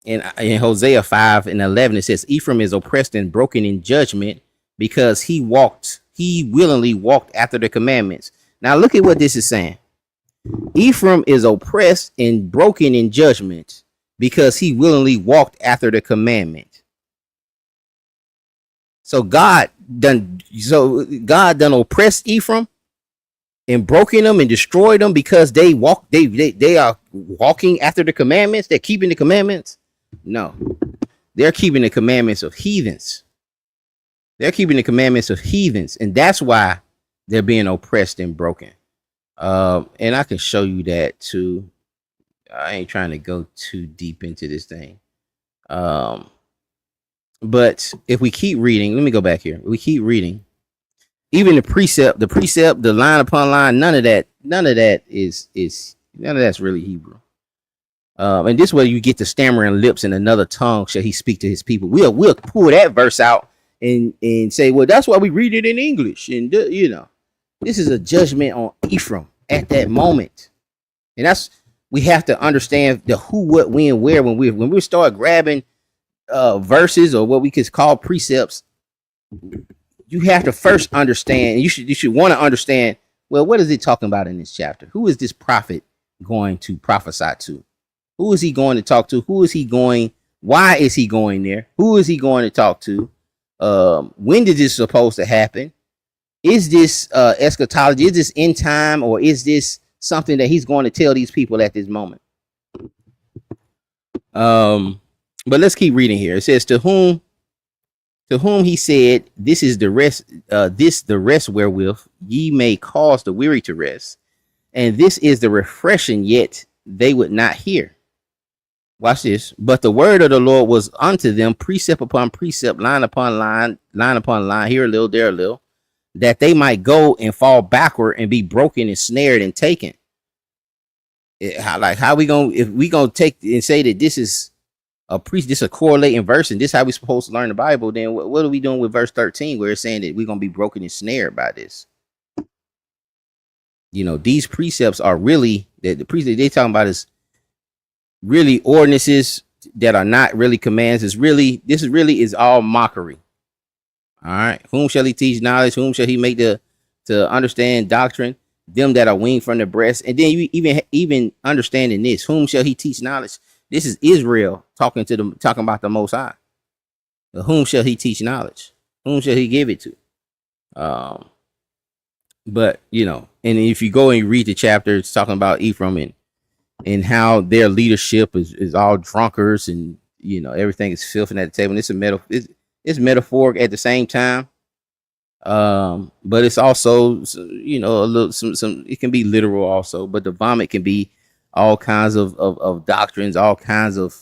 In Hosea 5:11, it says, Ephraim is oppressed and broken in judgment because he willingly walked after the commandments. Now look at what this is saying. Ephraim is oppressed and broken in judgment because he willingly walked after the commandment. So God done oppressed Ephraim and broken them and destroyed them because they are walking after the commandments. They're keeping the commandments. No, they're keeping the commandments of heathens. They're keeping the commandments of heathens, and that's why they're being oppressed and broken. And I can show you that too. I ain't trying to go too deep into this thing. But if we keep reading, let me go back here. We keep reading. Even the precept, the line upon line, none of that's really Hebrew. And this way you get the stammering lips in another tongue shall he speak to his people. We'll pull that verse out and say, well, that's why we read it in English. And this is a judgment on Ephraim at that moment. And that's we have to understand the who, what, when, where. When we start grabbing verses or what we could call precepts, you have to first understand. You should want to understand. Well, what is it talking about in this chapter? Who is this prophet going to prophesy to? Who is he going to talk to? Who is he going? Why is he going there? Who is he going to talk to? When did this supposed to happen? Is this eschatology? Is this end time, or is this something that he's going to tell these people at this moment? But let's keep reading here. It says, to whom he said, this is the rest, the rest wherewith ye may cause the weary to rest, and this is the refreshing, yet they would not hear. Watch this. But the word of the Lord was unto them, precept upon precept, line upon line, line upon line, here a little, there a little, that they might go and fall backward and be broken and snared and taken. How we gonna, if we gonna take and say that this is this is a correlating verse and this is how we supposed to learn the Bible, then what are we doing with verse 13 where it's saying that we're gonna be broken and snared by this? These precepts are really the precept they talking about is really ordinances that are not really commands. This really is all mockery. All right. Whom shall he teach knowledge? Whom shall he make to understand doctrine? Them that are weaned from the breast. And then you even understanding this. Whom shall he teach knowledge? This is Israel talking about the Most High. But whom shall he teach knowledge? Whom shall he give it to? But and if you go and you read the chapter, it's talking about Ephraim and how their leadership is all drunkards and everything is filthy at the table. And it's metaphoric at the same time. But it's also a little some it can be literal also, but the vomit can be all kinds of doctrines, all kinds of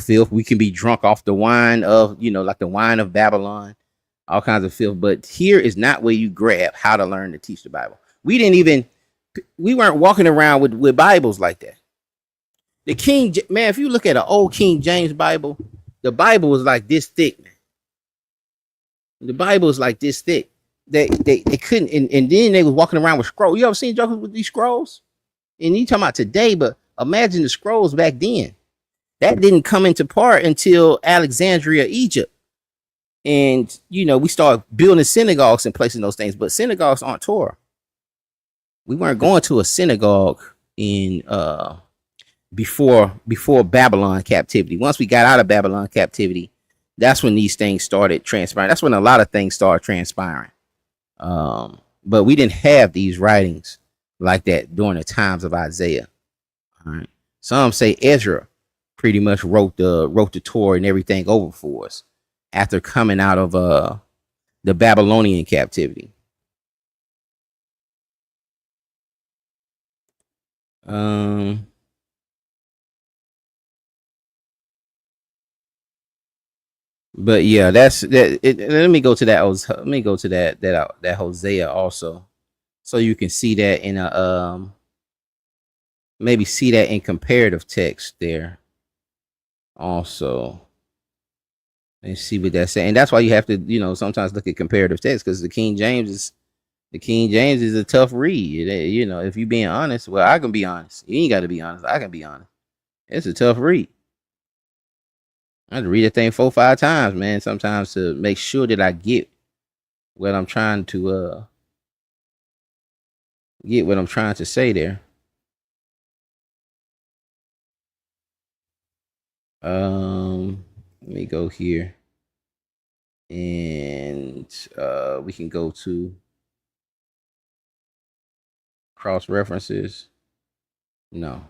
filth. We can be drunk off the wine of like the wine of Babylon, all kinds of filth. But here is not where you grab how to learn to teach the Bible. We weren't walking around with Bibles like that. The if you look at an old King James Bible, the Bible was like this thick, man. The Bible is like this thick. They couldn't, and then they was walking around with scrolls. You ever seen jokers with these scrolls? And you talking about today, but imagine the scrolls back then. That didn't come into part until Alexandria, Egypt. And we started building synagogues and placing those things, but synagogues aren't Torah. We weren't going to a synagogue in before Babylon captivity. Once we got out of Babylon captivity, that's when these things started transpiring. That's when a lot of things started transpiring. But we didn't have these writings like that during the times of Isaiah. All right. Some say Ezra pretty much wrote the Torah and everything over for us after coming out of the Babylonian captivity. But yeah, that's that. Let me go to that. Let me go to that Hosea also, so you can see that in a maybe see that in comparative text there also, and see what that's saying. And that's why you have to sometimes look at comparative text, because the King James is a tough read. If you being honest, well, I can be honest. You ain't got to be honest. I can be honest. It's a tough read. I had to read that thing 4 or 5 times, man, sometimes to make sure that I get what I'm trying to say there. Let me go here. And we can go to cross references. No.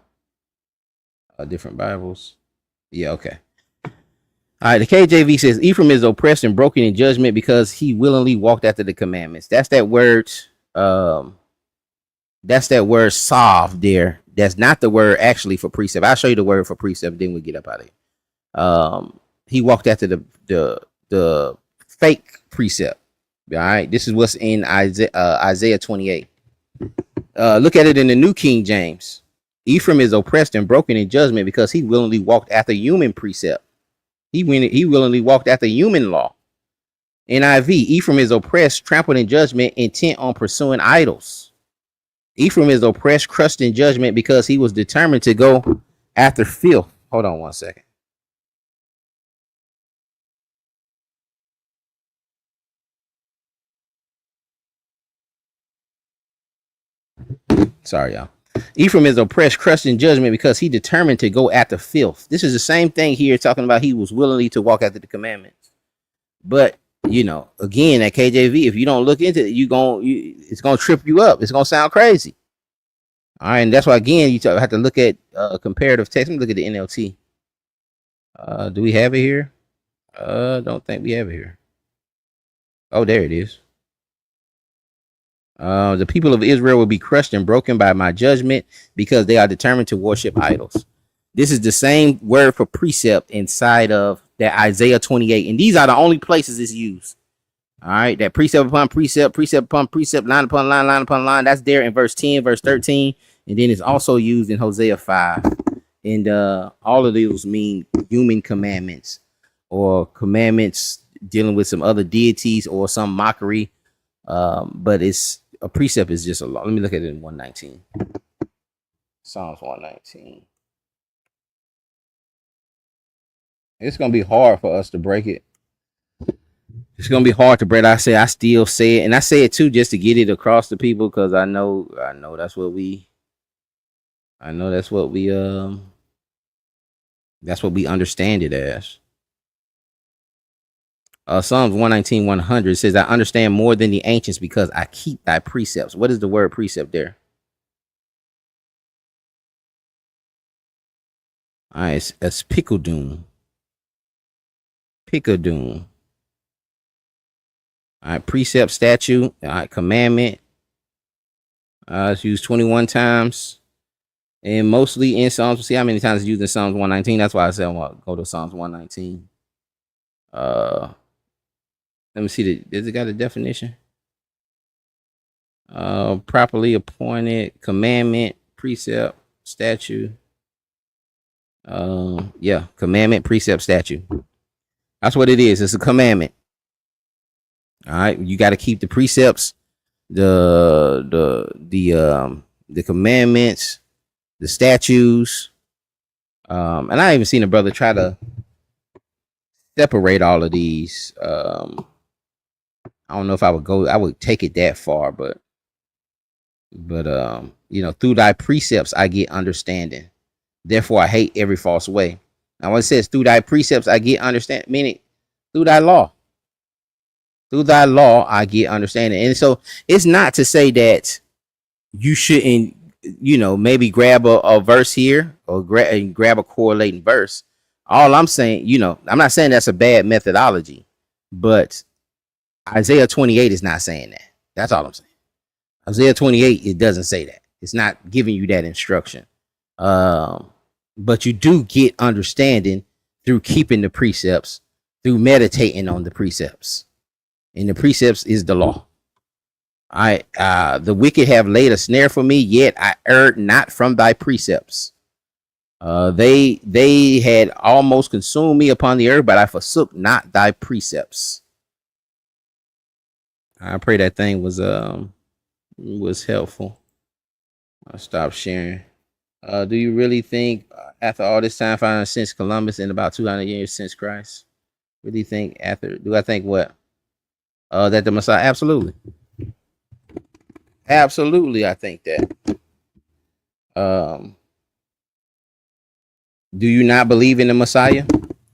Different Bibles. Yeah, okay. All right, the KJV says Ephraim is oppressed and broken in judgment because he willingly walked after the commandments. That's that word. That's that word "solve" there. That's not the word actually for precept. I'll show you the word for precept. Then we get up out of here. He walked after the fake precept. All right, this is what's in Isaiah 28. Look at it in the New King James. Ephraim is oppressed and broken in judgment because he willingly walked after human precept. He willingly walked after human law. NIV, Ephraim is oppressed, trampled in judgment, intent on pursuing idols. Ephraim is oppressed, crushed in judgment because he was determined to go after filth. Hold on one second. Sorry, y'all. Ephraim is oppressed, crushed in judgment because he determined to go after filth. This is the same thing here, talking about he was willingly to walk after the commandments. But again, at KJV, if you don't look into it, it's gonna trip you up. It's gonna sound crazy. All right, and that's why again you have to look at comparative text. Let me look at the NLT. Do we have it here? Don't think we have it here. Oh, there it is. The people of Israel will be crushed and broken by my judgment because they are determined to worship idols. This is the same word for precept inside of that Isaiah 28. And these are the only places it's used. All right. That precept upon precept, precept upon precept, line upon line, line upon line. That's there in verse 10, verse 13. And then it's also used in Hosea 5. And all of those mean human commandments or commandments dealing with some other deities or some mockery. But it's a precept is just a law. Let me look at it in 119. Psalms 119. It's gonna be hard for us to break it. It's gonna be hard to break. I still say it, and I say it too just to get it across to people because I know that's what we understand it as. Psalms 119, 100 says, I understand more than the ancients because I keep thy precepts. What is the word precept there? All right, it's Picodum. Picodum. All right, precept, statute, all right, commandment. It's used 21 times. And mostly in Psalms. See how many times it's used in Psalms 119. That's why I said I want to go to Psalms 119. Let me see. Does it got a definition? Properly appointed, commandment, precept, statute. Yeah, commandment, precept, statute. That's what it is. It's a commandment. All right, you got to keep the precepts, the commandments, the statutes. And I even seen a brother try to separate all of these. I don't know if I would take it that far, but through thy precepts I get understanding. Therefore I hate every false way. Now when it says through thy precepts I get understanding, meaning through thy law. Through thy law I get understanding. And so it's not to say that you shouldn't, maybe grab a verse here or grab a correlating verse. All I'm saying, I'm not saying that's a bad methodology, but Isaiah 28 is not saying that. That's all I'm saying. Isaiah 28, it doesn't say that. It's not giving you that instruction. But you do get understanding through keeping the precepts, through meditating on the precepts. And the precepts is the law. The wicked have laid a snare for me, yet I erred not from thy precepts. They had almost consumed me upon the earth, but I forsook not thy precepts. I pray that thing was helpful. I'll stop sharing. Do you really think after all this time, since Columbus and about 200 years since Christ, really think do I think what? That the Messiah? Absolutely. Absolutely, I think that. Do you not believe in the Messiah?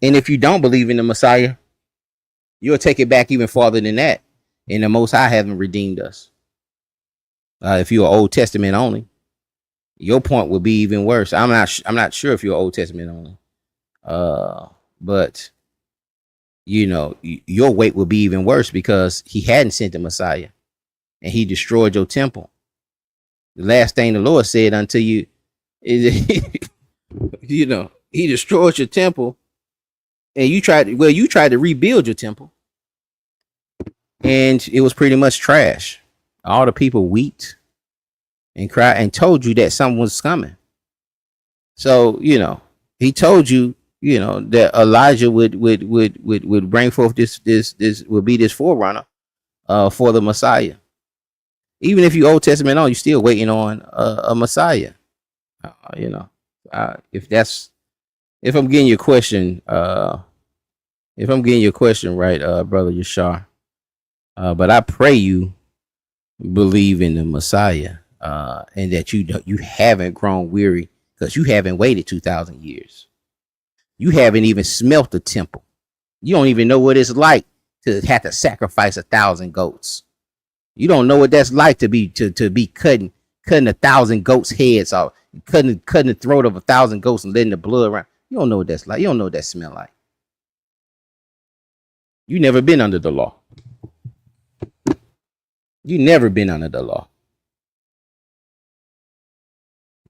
And if you don't believe in the Messiah, you'll take it back even farther than that. And the Most High haven't redeemed us. If you're Old Testament only, your point would be even worse. I'm not sure if you're Old Testament only. But your weight would be even worse because he hadn't sent the Messiah and he destroyed your temple. The last thing the Lord said unto you is, he destroyed your temple and you tried to rebuild your temple and it was pretty much trash. All the people wept and cried and told you that something was coming. So, he told you, that Elijah would bring forth this would be this forerunner for the Messiah. Even if you Old Testament on, you're still waiting on a Messiah. You know, if I'm getting your question, right, brother Yashar. But I pray you believe in the Messiah, and that you haven't grown weary because you haven't waited 2,000 years. You haven't even smelt the temple. You don't even know what it's like to have to sacrifice 1,000 goats. You don't know what that's like to be cutting 1,000 goats' heads off, cutting the throat of 1,000 goats and letting the blood run. You don't know what that's like. You don't know what that smell like. You never been under the law. You never been under the law.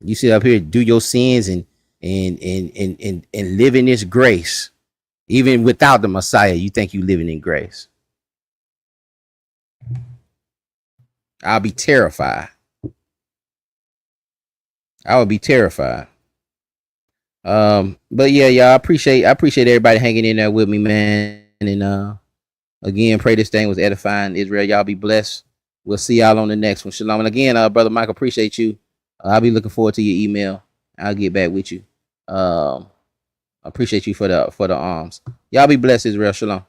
You sit up here, do your sins and live in this grace. Even without the Messiah, you think you living in grace. I'll be terrified. I would be terrified. But yeah, y'all, I appreciate everybody hanging in there with me, man. And again, pray this thing was edifying. Israel, y'all be blessed. We'll see y'all on the next one. Shalom. And again, brother Mike, appreciate you. I'll be looking forward to your email. I'll get back with you. I appreciate you for the alms. Y'all be blessed, Israel. Shalom.